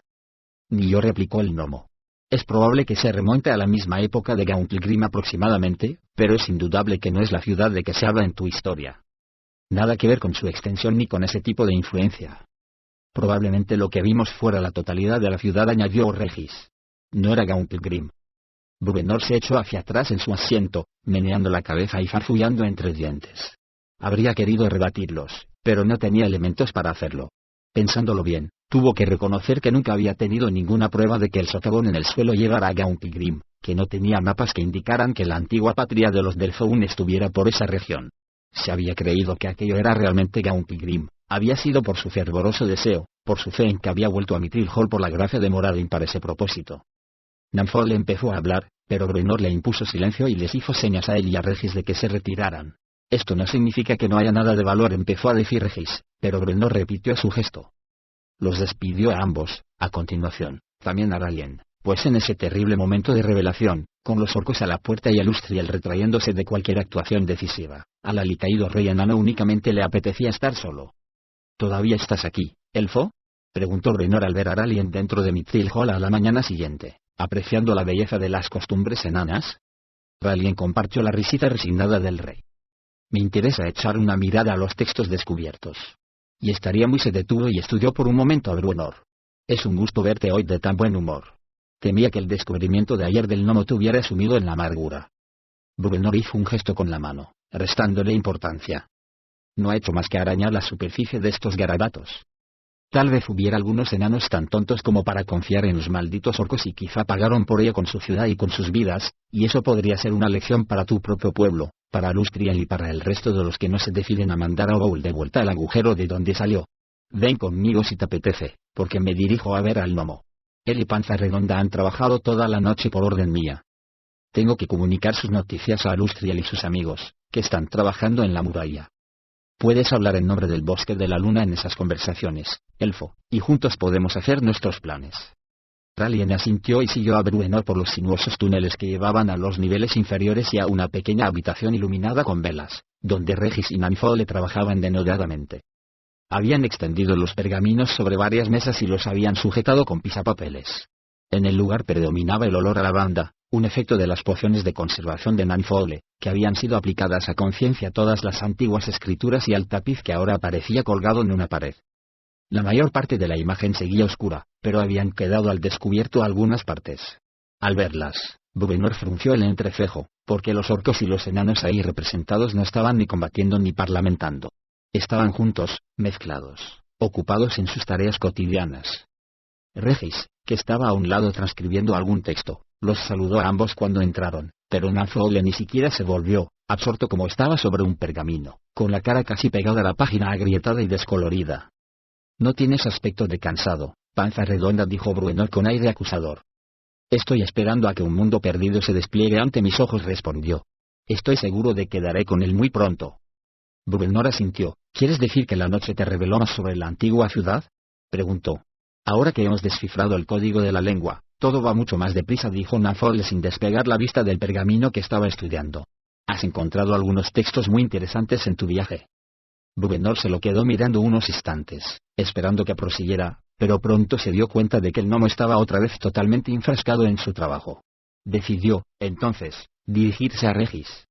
[SPEAKER 1] Ni yo, replicó el gnomo. Es probable que se remonte a la misma época de Gauntlegrim aproximadamente, pero es indudable que no es la ciudad de que se habla en tu historia. Nada que ver con su extensión ni con ese tipo de influencia. Probablemente lo que vimos fuera la totalidad de la ciudad, añadió Regis. No era Gauntlegrim. Bruenor se echó hacia atrás en su asiento, meneando la cabeza y farfullando entre dientes. Habría querido rebatirlos, pero no tenía elementos para hacerlo. Pensándolo bien, tuvo que reconocer que nunca había tenido ninguna prueba de que el socavón en el suelo llevara a Gauntlegrim, que no tenía mapas que indicaran que la antigua patria de los Delphoun estuviera por esa región. Se había creído que aquello era realmente Gauntlegrim, había sido por su fervoroso deseo, por su fe en que había vuelto a Mithril Hall por la gracia de Moradin para ese propósito. Namfoodle empezó a hablar, pero Bruenor le impuso silencio y les hizo señas a él y a Regis de que se retiraran. Esto no significa que no haya nada de valor, empezó a decir Regis, pero Bruenor repitió su gesto. Los despidió a ambos, a continuación, también a Ralien, pues en ese terrible momento de revelación, con los orcos a la puerta y a Lustriel retrayéndose de cualquier actuación decisiva, al alicaído rey enano únicamente le apetecía estar solo. ¿Todavía estás aquí, elfo? Preguntó Bruenor al ver a Ralien dentro de Mithril Hall a la mañana siguiente, apreciando la belleza de las costumbres enanas. Ralien compartió la risita resignada del rey. Me interesa echar una mirada a los textos descubiertos. Y estaría muy. Se detuvo y estudió por un momento a Bruenor. Es un gusto verte hoy de tan buen humor. Temía que el descubrimiento de ayer del gnomo te hubiera sumido en la amargura. Bruenor hizo un gesto con la mano, restándole importancia. No ha hecho más que arañar la superficie de estos garabatos. Tal vez hubiera algunos enanos tan tontos como para confiar en los malditos orcos y quizá pagaron por ello con su ciudad y con sus vidas, y eso podría ser una lección para tu propio pueblo, para Lustriel y para el resto de los que no se deciden a mandar a Owl de vuelta al agujero de donde salió. Ven conmigo si te apetece, porque me dirijo a ver al gnomo. Él y Panza Redonda han trabajado toda la noche por orden mía. Tengo que comunicar sus noticias a Lustriel y sus amigos, que están trabajando en la muralla. Puedes hablar en nombre del Bosque de la Luna en esas conversaciones, elfo, y juntos podemos hacer nuestros planes. Ralien asintió y siguió a Bruenor por los sinuosos túneles que llevaban a los niveles inferiores y a una pequeña habitación iluminada con velas, donde Regis y Namfoodle trabajaban denodadamente. Habían extendido los pergaminos sobre varias mesas y los habían sujetado con pisapapeles. En el lugar predominaba el olor a lavanda, un efecto de las pociones de conservación de Nanfogle, que habían sido aplicadas a conciencia a todas las antiguas escrituras y al tapiz que ahora aparecía colgado en una pared. La mayor parte de la imagen seguía oscura, pero habían quedado al descubierto algunas partes. Al verlas, Bruenor frunció el entrecejo, porque los orcos y los enanos ahí representados no estaban ni combatiendo ni parlamentando. Estaban juntos, mezclados, ocupados en sus tareas cotidianas. Regis, que estaba a un lado transcribiendo algún texto, los saludó a ambos cuando entraron, pero Nanfogle ni siquiera se volvió, absorto como estaba sobre un pergamino, con la cara casi pegada a la página agrietada y descolorida. «No tienes aspecto de cansado, panza redonda», dijo Bruenor con aire acusador. «Estoy esperando a que un mundo perdido se despliegue ante mis ojos», respondió. «Estoy seguro de que daré con él muy pronto». Bruenor asintió. «¿Quieres decir que la noche te reveló más sobre la antigua ciudad?», preguntó. «Ahora que hemos descifrado el código de la lengua, todo va mucho más deprisa», dijo Nanfogle sin despegar la vista del pergamino que estaba estudiando. «Has encontrado algunos textos muy interesantes en tu viaje». Bruenor se lo quedó mirando unos instantes, esperando que prosiguiera, pero pronto se dio cuenta de que el gnomo estaba otra vez totalmente enfrascado en su trabajo. Decidió, entonces, dirigirse a Regis.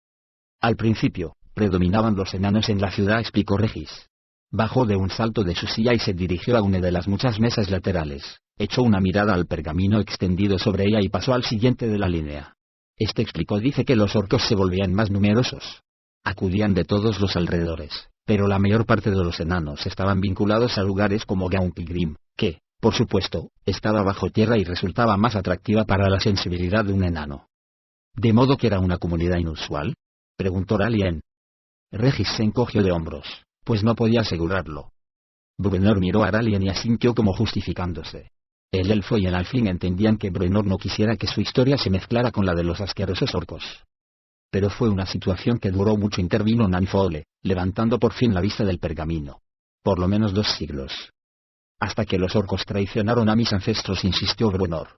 [SPEAKER 1] Al principio, predominaban los enanos en la ciudad, explicó Regis. Bajó de un salto de su silla y se dirigió a una de las muchas mesas laterales, echó una mirada al pergamino extendido sobre ella y pasó al siguiente de la línea. Explicó, dice que los orcos se volvían más numerosos. Acudían de todos los alrededores, pero la mayor parte de los enanos estaban vinculados a lugares como Gauntlegrim, que, por supuesto, estaba bajo tierra y resultaba más atractiva para la sensibilidad de un enano. ¿De modo que era una comunidad inusual?, preguntó Ralien. Regis se encogió de hombros, pues no podía asegurarlo. Bruenor miró a Ralien y asintió como justificándose. El elfo y el alfling entendían que Bruenor no quisiera que su historia se mezclara con la de los asquerosos orcos. Pero fue una situación que duró mucho, intervino Nanfogle, levantando por fin la vista del pergamino. Por lo menos 2 siglos. Hasta que los orcos traicionaron a mis ancestros, insistió Bruenor.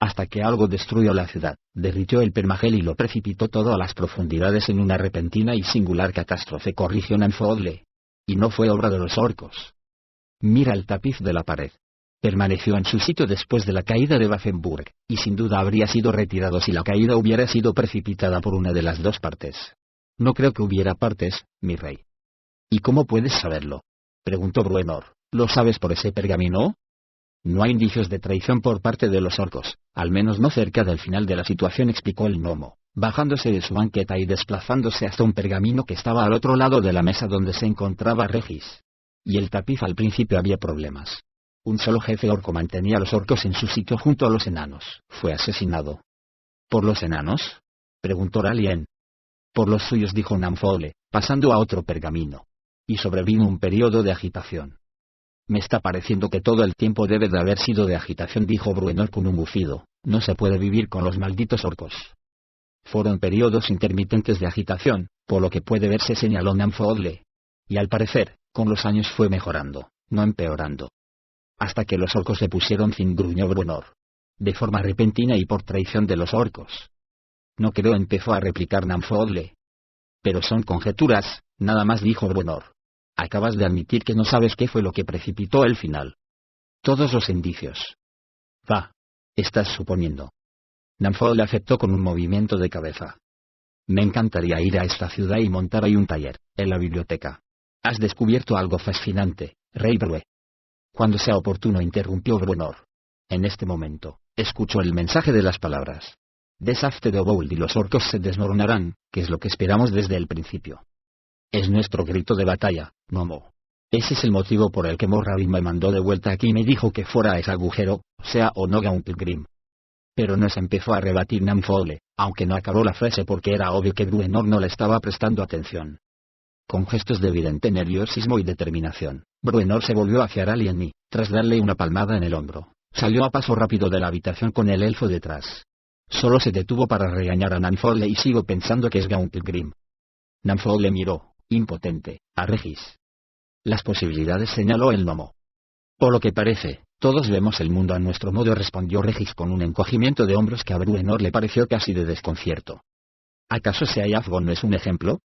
[SPEAKER 1] Hasta que algo destruyó la ciudad, derritió el permagel y lo precipitó todo a las profundidades en una repentina y singular catástrofe, corrigió Nanfogle. Y no fue obra de los orcos. Mira el tapiz de la pared. Permaneció en su sitio después de la caída de Baffenburg, y sin duda habría sido retirado si la caída hubiera sido precipitada por una de las dos partes. No creo que hubiera partes, mi rey. ¿Y cómo puedes saberlo?, preguntó Bruenor. ¿Lo sabes por ese pergamino? No hay indicios de traición por parte de los orcos, al menos no cerca del final de la situación, explicó el gnomo, bajándose de su banqueta y desplazándose hasta un pergamino que estaba al otro lado de la mesa donde se encontraba Regis. Y el tapiz. Al principio había problemas. Un solo jefe orco mantenía a los orcos en su sitio junto a los enanos. ¿Fue asesinado por los enanos?, preguntó Ralien. Por los suyos, dijo Nanfogle, pasando a otro pergamino. Y sobrevino un periodo de agitación. Me está pareciendo que todo el tiempo debe de haber sido de agitación, dijo Bruenor con un bufido. No se puede vivir con los malditos orcos. Fueron periodos intermitentes de agitación, por lo que puede verse, señaló Nanfogle. Y al parecer, con los años fue mejorando, no empeorando. Hasta que los orcos le pusieron fin, gruñó Bruenor. De forma repentina y por traición de los orcos. No creo, empezó a replicar Nanfogle. Pero son conjeturas, nada más, dijo Bruenor. Acabas de admitir que no sabes qué fue lo que precipitó el final. Todos los indicios. Va. Estás suponiendo. Nanfogle aceptó con un movimiento de cabeza. Me encantaría ir a esta ciudad y montar ahí un taller, en la biblioteca. Has descubierto algo fascinante, Rey Brue. Cuando sea oportuno, interrumpió Bruenor. En este momento, escuchó el mensaje de las palabras. Deshazte de Obold y los orcos se desmoronarán, que es lo que esperamos desde el principio. Es nuestro grito de batalla, gnomo. Ese es el motivo por el que Morravin me mandó de vuelta aquí y me dijo que fuera a ese agujero, sea o no Gauntlegrim. Pero no, se empezó a rebatir Nanfogle, aunque no acabó la frase porque era obvio que Bruenor no le estaba prestando atención. Con gestos de evidente nerviosismo y determinación, Bruenor se volvió hacia Ralien y, tras darle una palmada en el hombro, salió a paso rápido de la habitación con el elfo detrás. Solo se detuvo para regañar a Nanfogle: y sigo pensando que es Gauntlegrim. Nanfogle miró, impotente, a Regis. Las posibilidades, señaló el gnomo. Por lo que parece, todos vemos el mundo a nuestro modo, respondió Regis con un encogimiento de hombros que a Bruenor le pareció casi de desconcierto. ¿Acaso ese hallazgo no es un ejemplo?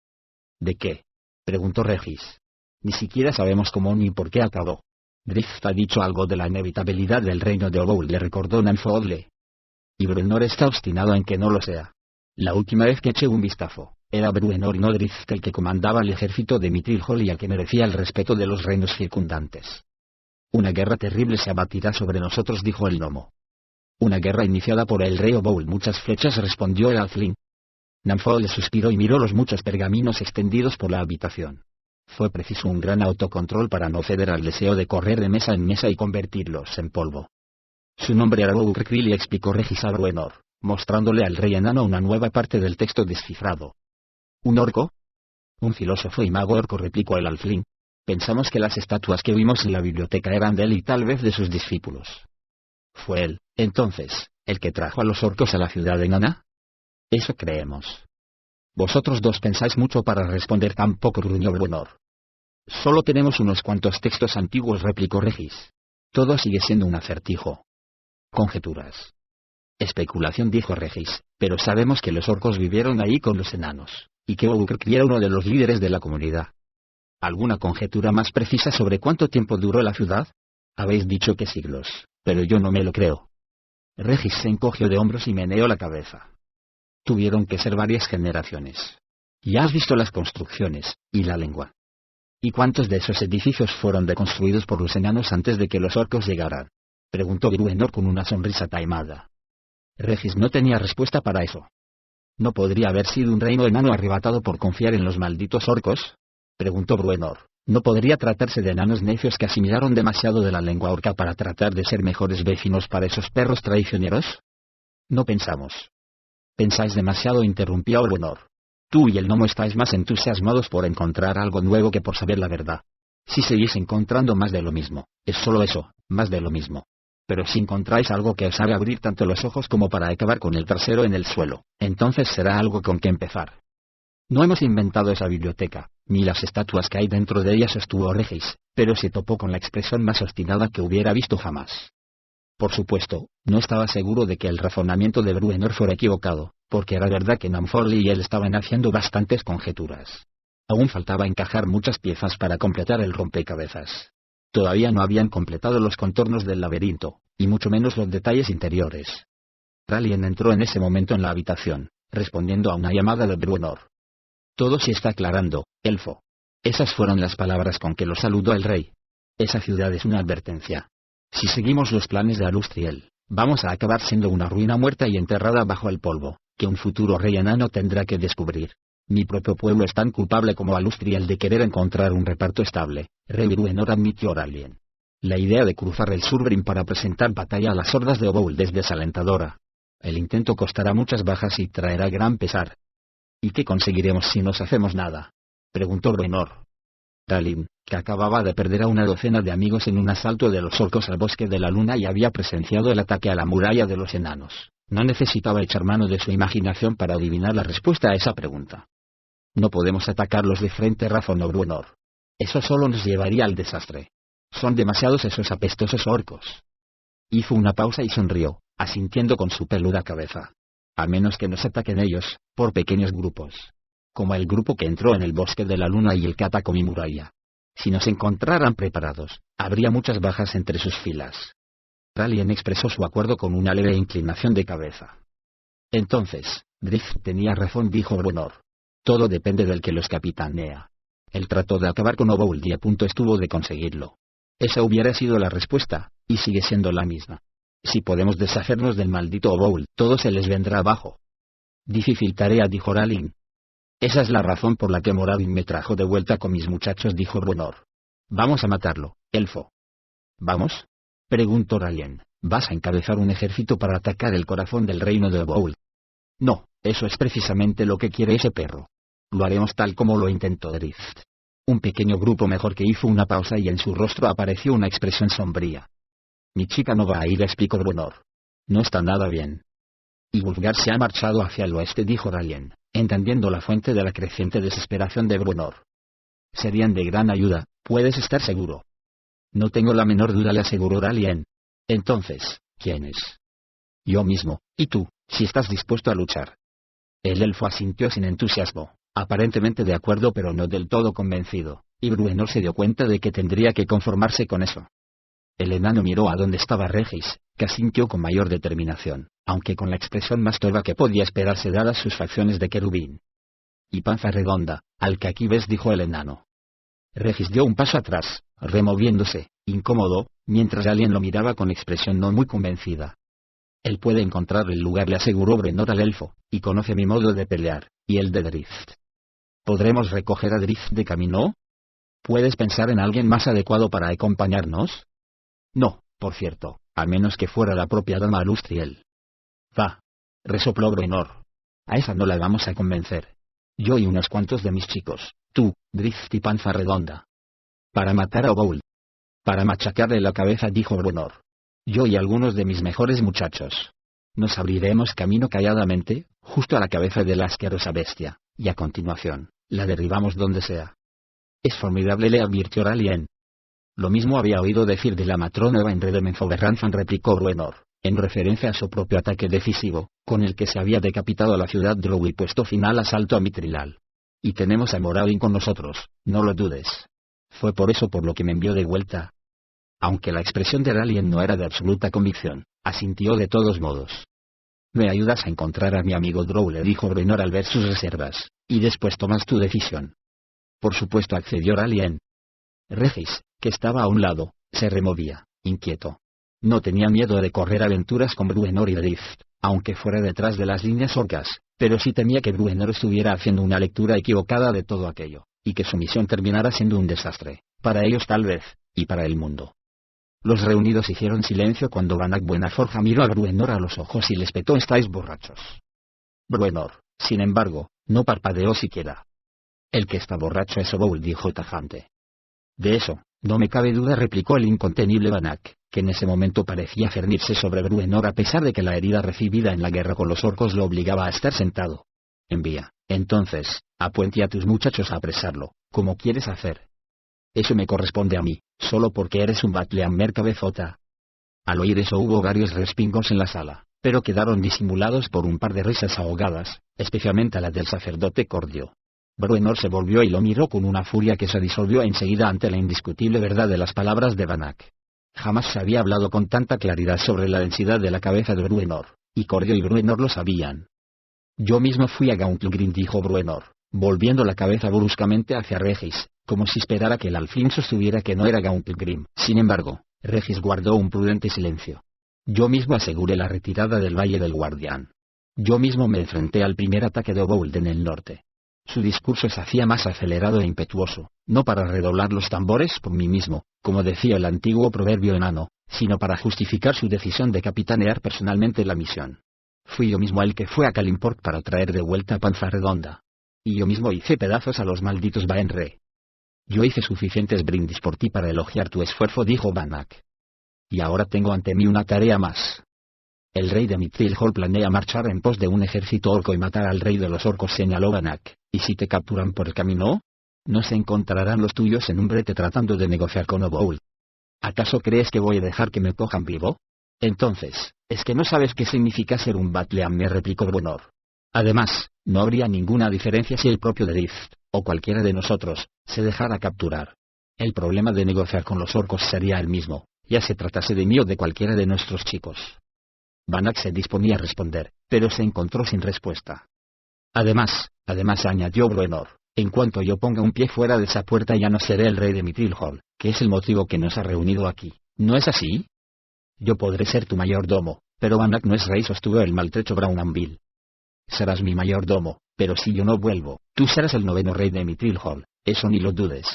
[SPEAKER 1] ¿De qué?, preguntó Regis. Ni siquiera sabemos cómo ni por qué acabó. Drift ha dicho algo de la inevitabilidad del reino de Obold, le recordó Nanfogle. y Bruenor está obstinado en que no lo sea. La última vez que eché un vistazo, era Bruenor y no Drizzt el que comandaba el ejército de Mithril y al que merecía el respeto de los reinos circundantes. Una guerra terrible se abatirá sobre nosotros, dijo el gnomo. Una guerra iniciada por el rey Oboul. Muchas flechas, respondió el halfling. Namfol suspiró y miró los muchos pergaminos extendidos por la habitación. Fue preciso un gran autocontrol para no ceder al deseo de correr de mesa en mesa y convertirlos en polvo. Su nombre era Boukrkvili, explicó Regis a Bruenor, mostrándole al rey enano una nueva parte del texto descifrado. ¿Un orco? Un filósofo y mago orco, replicó el halfling. Pensamos que las estatuas que vimos en la biblioteca eran de él y tal vez de sus discípulos. ¿Fue él, entonces, el que trajo a los orcos a la ciudad enana? Eso creemos. Vosotros dos pensáis mucho para responder tan poco, gruñó Bruenor. Solo tenemos unos cuantos textos antiguos, replicó Regis. Todo sigue siendo un acertijo. Conjeturas. Especulación, dijo Regis, pero sabemos que los orcos vivieron ahí con los enanos, y que Boukrkvili era uno de los líderes de la comunidad. ¿Alguna conjetura más precisa sobre cuánto tiempo duró la ciudad? Habéis dicho que siglos, pero yo no me lo creo. Regis se encogió de hombros y meneó la cabeza. Tuvieron que ser varias generaciones. Ya has visto las construcciones, y la lengua. ¿Y cuántos de esos edificios fueron reconstruidos por los enanos antes de que los orcos llegaran? Preguntó Bruenor con una sonrisa taimada. Regis no tenía respuesta para eso. ¿No podría haber sido un reino enano arrebatado por confiar en los malditos orcos? Preguntó Bruenor. ¿No podría tratarse de enanos necios que asimilaron demasiado de la lengua orca para tratar de ser mejores vecinos para esos perros traicioneros? No pensamos. Pensáis demasiado, interrumpió Bruenor. Tú y el gnomo estáis más entusiasmados por encontrar algo nuevo que por saber la verdad. Si seguís encontrando más de lo mismo, es solo eso, más de lo mismo. Pero si encontráis algo que os haga abrir tanto los ojos como para acabar con el trasero en el suelo, entonces será algo con que empezar. No hemos inventado esa biblioteca, ni las estatuas que hay dentro de ella, sostuvo Regis, pero se topó con la expresión más obstinada que hubiera visto jamás. Por supuesto, no estaba seguro de que el razonamiento de Bruenor fuera equivocado, porque era verdad que Namfol y él estaban haciendo bastantes conjeturas. Aún faltaba encajar muchas piezas para completar el rompecabezas. Todavía no habían completado los contornos del laberinto, y mucho menos los detalles interiores. Ralien entró en ese momento en la habitación, respondiendo a una llamada de Bruenor. Todo se está aclarando, elfo. Esas fueron las palabras con que lo saludó el rey. Esa ciudad es una advertencia. Si seguimos los planes de Alustriel, vamos a acabar siendo una ruina muerta y enterrada bajo el polvo, que un futuro rey enano tendrá que descubrir. Mi propio pueblo es tan culpable como Alustriel de querer encontrar un reparto estable, rey Bruenor, admitió Ralien. La idea de cruzar el Surbrim para presentar batalla a las hordas de Oboul es desalentadora. El intento costará muchas bajas y traerá gran pesar. ¿Y qué conseguiremos si no hacemos nada?, preguntó Bruenor. Ralien, que acababa de perder a una docena de amigos en un asalto de los orcos al bosque de la luna y había presenciado el ataque a la muralla de los enanos, no necesitaba echar mano de su imaginación para adivinar la respuesta a esa pregunta. No podemos atacarlos de frente, razonó Bruenor. Eso solo nos llevaría al desastre. Son demasiados esos apestosos orcos. Hizo una pausa y sonrió, asintiendo con su peluda cabeza. A menos que nos ataquen ellos, por pequeños grupos. Como el grupo que entró en el bosque de la luna y el que atacó mi muralla. Si nos encontraran preparados, habría muchas bajas entre sus filas. Ralien expresó su acuerdo con una leve inclinación de cabeza. Entonces, Drizzt tenía razón, dijo Bruenor. Todo depende del que los capitanea. Él trató de acabar con Oboul y a punto estuvo de conseguirlo. Esa hubiera sido la respuesta, y sigue siendo la misma. Si podemos deshacernos del maldito Oboul, todo se les vendrá abajo. Difícil tarea, dijo Ralien. Esa es la razón por la que Moradin me trajo de vuelta con mis muchachos, dijo Bruenor. Vamos a matarlo, elfo. ¿Vamos?, preguntó Ralien. ¿Vas a encabezar un ejército para atacar el corazón del reino de Oboul? No, eso es precisamente lo que quiere ese perro. Lo haremos tal como lo intentó Drizzt. Un pequeño grupo mejor, que hizo una pausa y en su rostro apareció una expresión sombría. Mi chica no va a ir, explicó Bruenor. No está nada bien. Y Wulfgar se ha marchado hacia el oeste, dijo Ralien, entendiendo la fuente de la creciente desesperación de Bruenor. Serían de gran ayuda, puedes estar seguro. No tengo la menor duda, le aseguró Ralien. Entonces, ¿quién es? Yo mismo, y tú, si estás dispuesto a luchar. El elfo asintió sin entusiasmo, aparentemente de acuerdo pero no del todo convencido, y Bruenor se dio cuenta de que tendría que conformarse con eso. El enano miró a donde estaba Regis, que asintió con mayor determinación, aunque con la expresión más torva que podía esperarse dadas sus facciones de querubín. Y panza redonda, al que aquí ves, dijo el enano. Regis dio un paso atrás, removiéndose, incómodo, mientras alguien lo miraba con expresión no muy convencida. Él puede encontrar el lugar, le aseguró Bruenor al elfo, y conoce mi modo de pelear, y el de Drift. ¿Podremos recoger a Drift de camino? ¿Puedes pensar en alguien más adecuado para acompañarnos? No, por cierto, a menos que fuera la propia dama Lustriel. Va. Resopló Bruenor. A esa no la vamos a convencer. Yo y unos cuantos de mis chicos, tú, Drift y panza redonda. Para matar a Oboul. Para machacarle la cabeza, dijo Bruenor. Yo y algunos de mis mejores muchachos. Nos abriremos camino calladamente, justo a la cabeza de la asquerosa bestia, y a continuación, la derribamos donde sea. Es formidable, le advirtió Ralien. Lo mismo había oído decir de la matrona en Redemenfoberranzan, replicó Bruenor, en referencia a su propio ataque decisivo, con el que se había decapitado a la ciudad Drow y puesto fin al asalto a Mitrilal. Y tenemos a Moradin con nosotros, no lo dudes. Fue por eso por lo que me envió de vuelta. Aunque la expresión de Ralien no era de absoluta convicción, asintió de todos modos. ¿Me ayudas a encontrar a mi amigo Drow?, le dijo Bruenor al ver sus reservas, y después tomas tu decisión. Por supuesto, accedió Ralien. Regis, que estaba a un lado, se removía, inquieto. No tenía miedo de correr aventuras con Bruenor y Drift, aunque fuera detrás de las líneas orcas, pero sí temía que Bruenor estuviera haciendo una lectura equivocada de todo aquello, y que su misión terminara siendo un desastre, para ellos tal vez, y para el mundo. Los reunidos hicieron silencio cuando Banach Buenaforja miró a Bruenor a los ojos y le espetó: «Estáis borrachos». Bruenor, sin embargo, no parpadeó siquiera. «El que está borracho es Oboul», dijo tajante. «De eso, no me cabe duda», replicó el incontenible Banach, que en ese momento parecía cernirse sobre Bruenor a pesar de que la herida recibida en la guerra con los orcos lo obligaba a estar sentado. «Envía, entonces, a Puente y a tus muchachos a apresarlo, como quieres hacer». «Eso me corresponde a mí, solo porque eres un Batleamer cabezota». Al oír eso hubo varios respingos en la sala, pero quedaron disimulados por un par de risas ahogadas, especialmente la del sacerdote Cordio. Bruenor se volvió y lo miró con una furia que se disolvió enseguida ante la indiscutible verdad de las palabras de Banach. Jamás se había hablado con tanta claridad sobre la densidad de la cabeza de Bruenor, y Cordio y Bruenor lo sabían. «Yo mismo fui a Gauntlegrim», dijo Bruenor, volviendo la cabeza bruscamente hacia Regis, como si esperara que el alfín sostuviera que no era Gauntlegrim. Sin embargo, Regis guardó un prudente silencio. «Yo mismo aseguré la retirada del Valle del Guardián. Yo mismo me enfrenté al primer ataque de Obould en el norte». Su discurso se hacía más acelerado e impetuoso, no para redoblar los tambores por mí mismo, como decía el antiguo proverbio enano, sino para justificar su decisión de capitanear personalmente la misión. Fui yo mismo el que fue a Kalimport para traer de vuelta a Panza Redonda. Y yo mismo hice pedazos a los malditos Baenre. «Yo hice suficientes brindis por ti para elogiar tu esfuerzo», dijo Banach. «Y ahora tengo ante mí una tarea más. El rey de Mithril planea marchar en pos de un ejército orco y matar al rey de los orcos», señaló Banach. «¿Y si te capturan por el camino? ¿No se encontrarán los tuyos en un brete tratando de negociar con Obould? ¿Acaso crees que voy a dejar que me cojan vivo? Entonces, ¿es que no sabes qué significa ser un Batleamer?», replicó Bruenor. «Además, no habría ninguna diferencia si el propio Drift, o cualquiera de nosotros, se dejara capturar. El problema de negociar con los orcos sería el mismo, ya se tratase de mí o de cualquiera de nuestros chicos». Banach se disponía a responder, pero se encontró sin respuesta. Además, añadió Bruenor, en cuanto yo ponga un pie fuera de esa puerta ya no seré el rey de Mithril, que es el motivo que nos ha reunido aquí, ¿no es así? Yo podré ser tu mayordomo, pero Banach no es rey, sostuvo el maltrecho Brownanville. Serás mi mayordomo, pero si yo no vuelvo, tú serás el 9º rey de Mithril, eso ni lo dudes.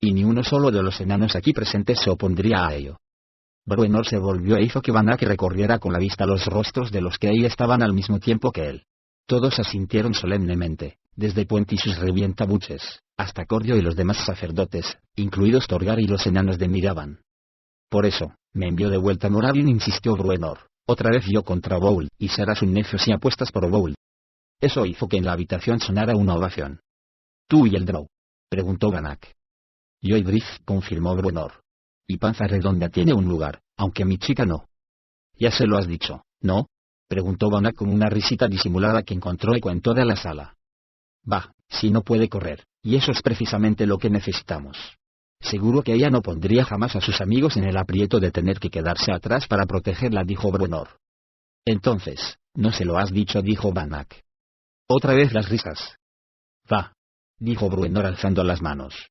[SPEAKER 1] Y ni uno solo de los enanos aquí presentes se opondría a ello. Bruenor se volvió e hizo que Banach recorriera con la vista los rostros de los que ahí estaban al mismo tiempo que él. Todos asintieron solemnemente, desde Puente y sus revientabuches, hasta Cordio y los demás sacerdotes, incluidos Torgar y los enanos de Miraban. «Por eso, me envió de vuelta Moradin», insistió Bruenor, «otra vez yo contra Obould, y serás un necio si apuestas por Obould». Eso hizo que en la habitación sonara una ovación. «¿Tú y el Drow?», preguntó Banach. «Yo y Drift», confirmó Bruenor. «Y Panza Redonda tiene un lugar, aunque mi chica no». «Ya se lo has dicho, ¿no?», preguntó Banach con una risita disimulada que encontró eco en toda la sala. «Bah, si no puede correr, y eso es precisamente lo que necesitamos. Seguro que ella no pondría jamás a sus amigos en el aprieto de tener que quedarse atrás para protegerla, dijo Bruenor. Entonces, no se lo has dicho, dijo Banach. Otra vez las risas. Va, dijo Bruenor alzando las manos.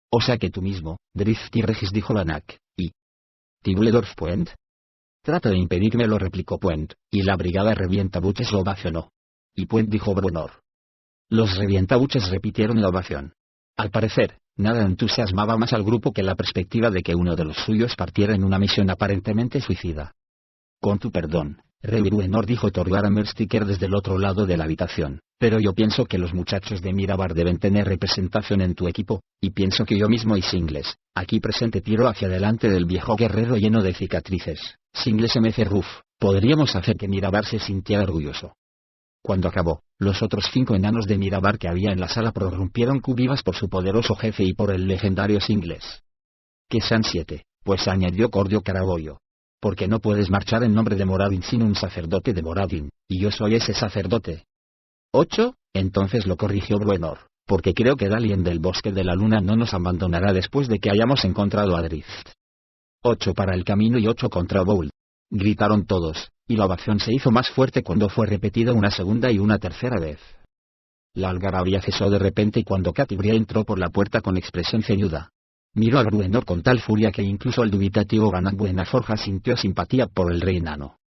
[SPEAKER 1] O sea que tú mismo, Drift y Regis, dijo Banach, y... ¿Tibledorf Puent? Trata de impedírmelo, replicó Puent, y la brigada revientabuches lo ovacionó. Y Puent, dijo Bruenor. Los revientabuches repitieron la ovación. Al parecer, nada entusiasmaba más al grupo que la perspectiva de que uno de los suyos partiera en una misión aparentemente suicida. Con tu perdón, Rey Bruenor, dijo Thorvar Mersticker desde el otro lado de la habitación, pero yo pienso que los muchachos de Mirabar deben tener representación en tu equipo, y pienso que yo mismo y Singles, aquí presente, tiró hacia delante del viejo guerrero lleno de cicatrices, Singles MC Ruff, podríamos hacer que Mirabar se sintiera orgulloso. Cuando acabó, los otros 5 enanos de Mirabar que había en la sala prorrumpieron cubivas por su poderoso jefe y por el legendario Singles. Que sean 7, pues, añadió Cordio Carabollo. Porque no puedes marchar en nombre de Moradin sin un sacerdote de Moradin, y yo soy ese sacerdote. 8, entonces lo corrigió Bruenor, porque creo que Dalien del Bosque de la Luna no nos abandonará después de que hayamos encontrado a Drift. 8 para el camino y 8 contra Bowl. Gritaron todos, y la ovación se hizo más fuerte cuando fue repetida una segunda y una tercera vez. La algarabía cesó de repente y cuando Catibria entró por la puerta con expresión ceñuda. Miró a Bruenor con tal furia que incluso el dubitativo Banach Buenaforja sintió simpatía por el rey enano.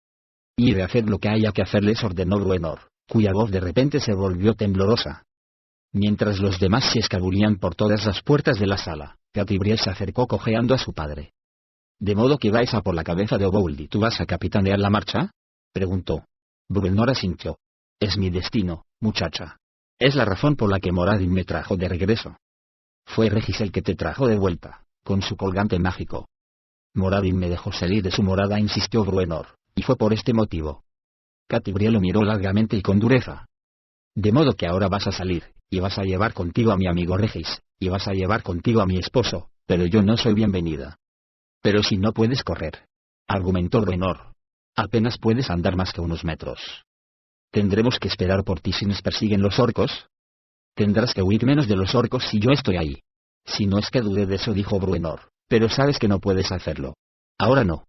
[SPEAKER 1] Y de hacer lo que haya que hacer, les ordenó Bruenor, cuya voz de repente se volvió temblorosa. Mientras los demás se escabullían por todas las puertas de la sala, Catibria se acercó cojeando a su padre. ¿De modo que vais a por la cabeza de Obould y tú vas a capitanear la marcha? Preguntó. Bruenor asintió. Es mi destino, muchacha. Es la razón por la que Moradin me trajo de regreso. Fue Regis el que te trajo de vuelta, con su colgante mágico. Moradin me dejó salir de su morada, insistió Bruenor, y fue por este motivo. Catibria lo miró largamente y con dureza. De modo que ahora vas a salir, y vas a llevar contigo a mi amigo Regis, y vas a llevar contigo a mi esposo, pero yo no soy bienvenida. Pero si no puedes correr, argumentó Bruenor. Apenas puedes andar más que unos metros. ¿Tendremos que esperar por ti si nos persiguen los orcos? Tendrás que huir menos de los orcos si yo estoy ahí. Si no es que dude de eso, dijo Bruenor, pero sabes que no puedes hacerlo. Ahora no.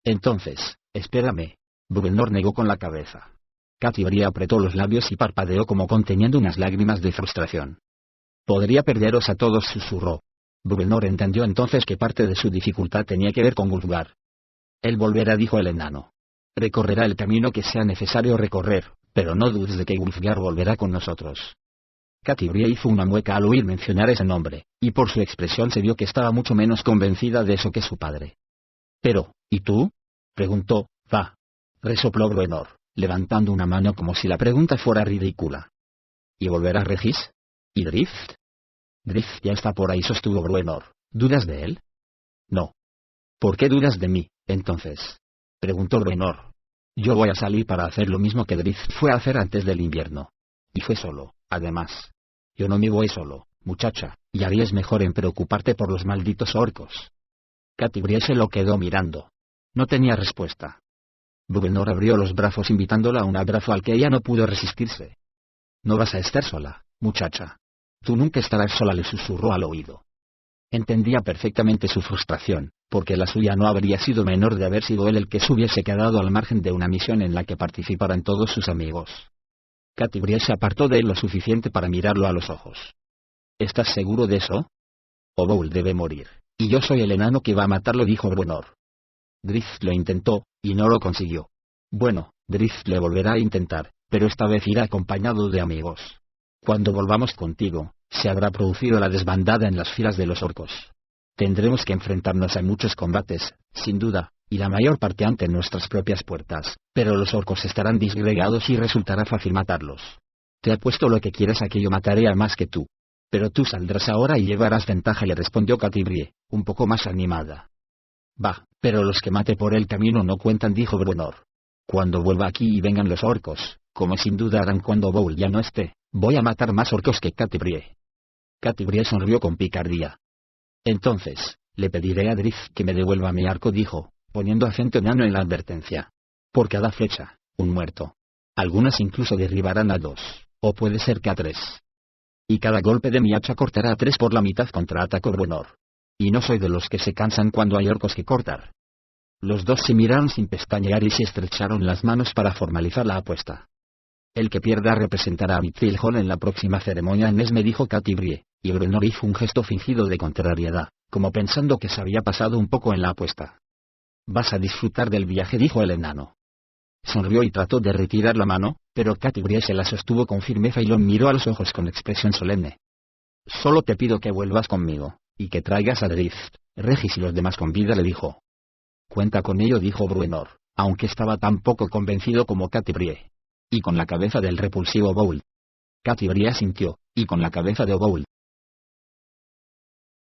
[SPEAKER 1] Entonces, espérame. Bruenor negó con la cabeza. Catibria apretó los labios y parpadeó como conteniendo unas lágrimas de frustración. Podría perderos a todos, susurró. Bruenor entendió entonces que parte de su dificultad tenía que ver con Wulfgar. Él volverá, dijo el enano. Recorrerá el camino que sea necesario recorrer, pero no dudes de que Wulfgar volverá con nosotros. Catibria hizo una mueca al oír mencionar ese nombre, y por su expresión se vio que estaba mucho menos convencida de eso que su padre. Pero, ¿y tú? Preguntó. Va. Resopló Bruenor, levantando una mano como si la pregunta fuera ridícula. ¿Y volverá Regis? ¿Y Drift? Drift ya está por ahí, sostuvo Bruenor. ¿Dudas de él? No. ¿Por qué dudas de mí, entonces? Preguntó Bruenor. Yo voy a salir para hacer lo mismo que Drift fue a hacer antes del invierno. Y fue solo, además. Yo no me voy solo, muchacha, y harías mejor en preocuparte por los malditos orcos. Catibria se lo quedó mirando. No tenía respuesta. Bruenor abrió los brazos invitándola a un abrazo al que ella no pudo resistirse. No vas a estar sola, muchacha. Tú nunca estarás sola, le susurró al oído. Entendía perfectamente su frustración, porque la suya no habría sido menor de haber sido él el que se hubiese quedado al margen de una misión en la que participaran todos sus amigos. Catibria se apartó de él lo suficiente para mirarlo a los ojos. ¿Estás seguro de eso? Obould debe morir, y yo soy el enano que va a matarlo, dijo Bruenor. Drift lo intentó, y no lo consiguió. Bueno, Drift le volverá a intentar, pero esta vez irá acompañado de amigos. Cuando volvamos contigo, se habrá producido la desbandada en las filas de los orcos. Tendremos que enfrentarnos a muchos combates, sin duda, y la mayor parte ante nuestras propias puertas, pero los orcos estarán disgregados y resultará fácil matarlos. Te apuesto lo que quieras a que yo mataré a más que tú. Pero tú saldrás ahora y llevarás ventaja, le respondió Catibria, un poco más animada. Bah, pero los que mate por el camino no cuentan, dijo Bruenor. Cuando vuelva aquí y vengan los orcos, como sin duda harán cuando Bowl ya no esté, voy a matar más orcos que Catibria. Catibria sonrió con picardía. Entonces, le pediré a Drift que me devuelva mi arco, dijo, poniendo acento enano en la advertencia. Por cada flecha, un muerto. Algunas incluso derribarán a 2, o puede ser que a 3. Y cada golpe de mi hacha cortará a 3 por la mitad, contraatacó Bruenor. y no soy de los que se cansan cuando hay orcos que cortar. Los dos se miraron sin pestañear y se estrecharon las manos para formalizar la apuesta. El que pierda representará a Mithril Hall en la próxima ceremonia en Esme, dijo Katy Brie, y Bruenor hizo un gesto fingido de contrariedad, como pensando que se había pasado un poco en la apuesta. Vas a disfrutar del viaje, dijo el enano. Sonrió y trató de retirar la mano, pero Katy Brie se la sostuvo con firmeza y lo miró a los ojos con expresión solemne. Solo te pido que vuelvas conmigo, y que traigas a Drift, Regis y los demás con vida, le dijo. Cuenta con ello, dijo Bruenor, aunque estaba tan poco convencido como Katy Brie. Y con la cabeza del repulsivo Bowl. Katy Brie asintió, y con la cabeza de Bowl.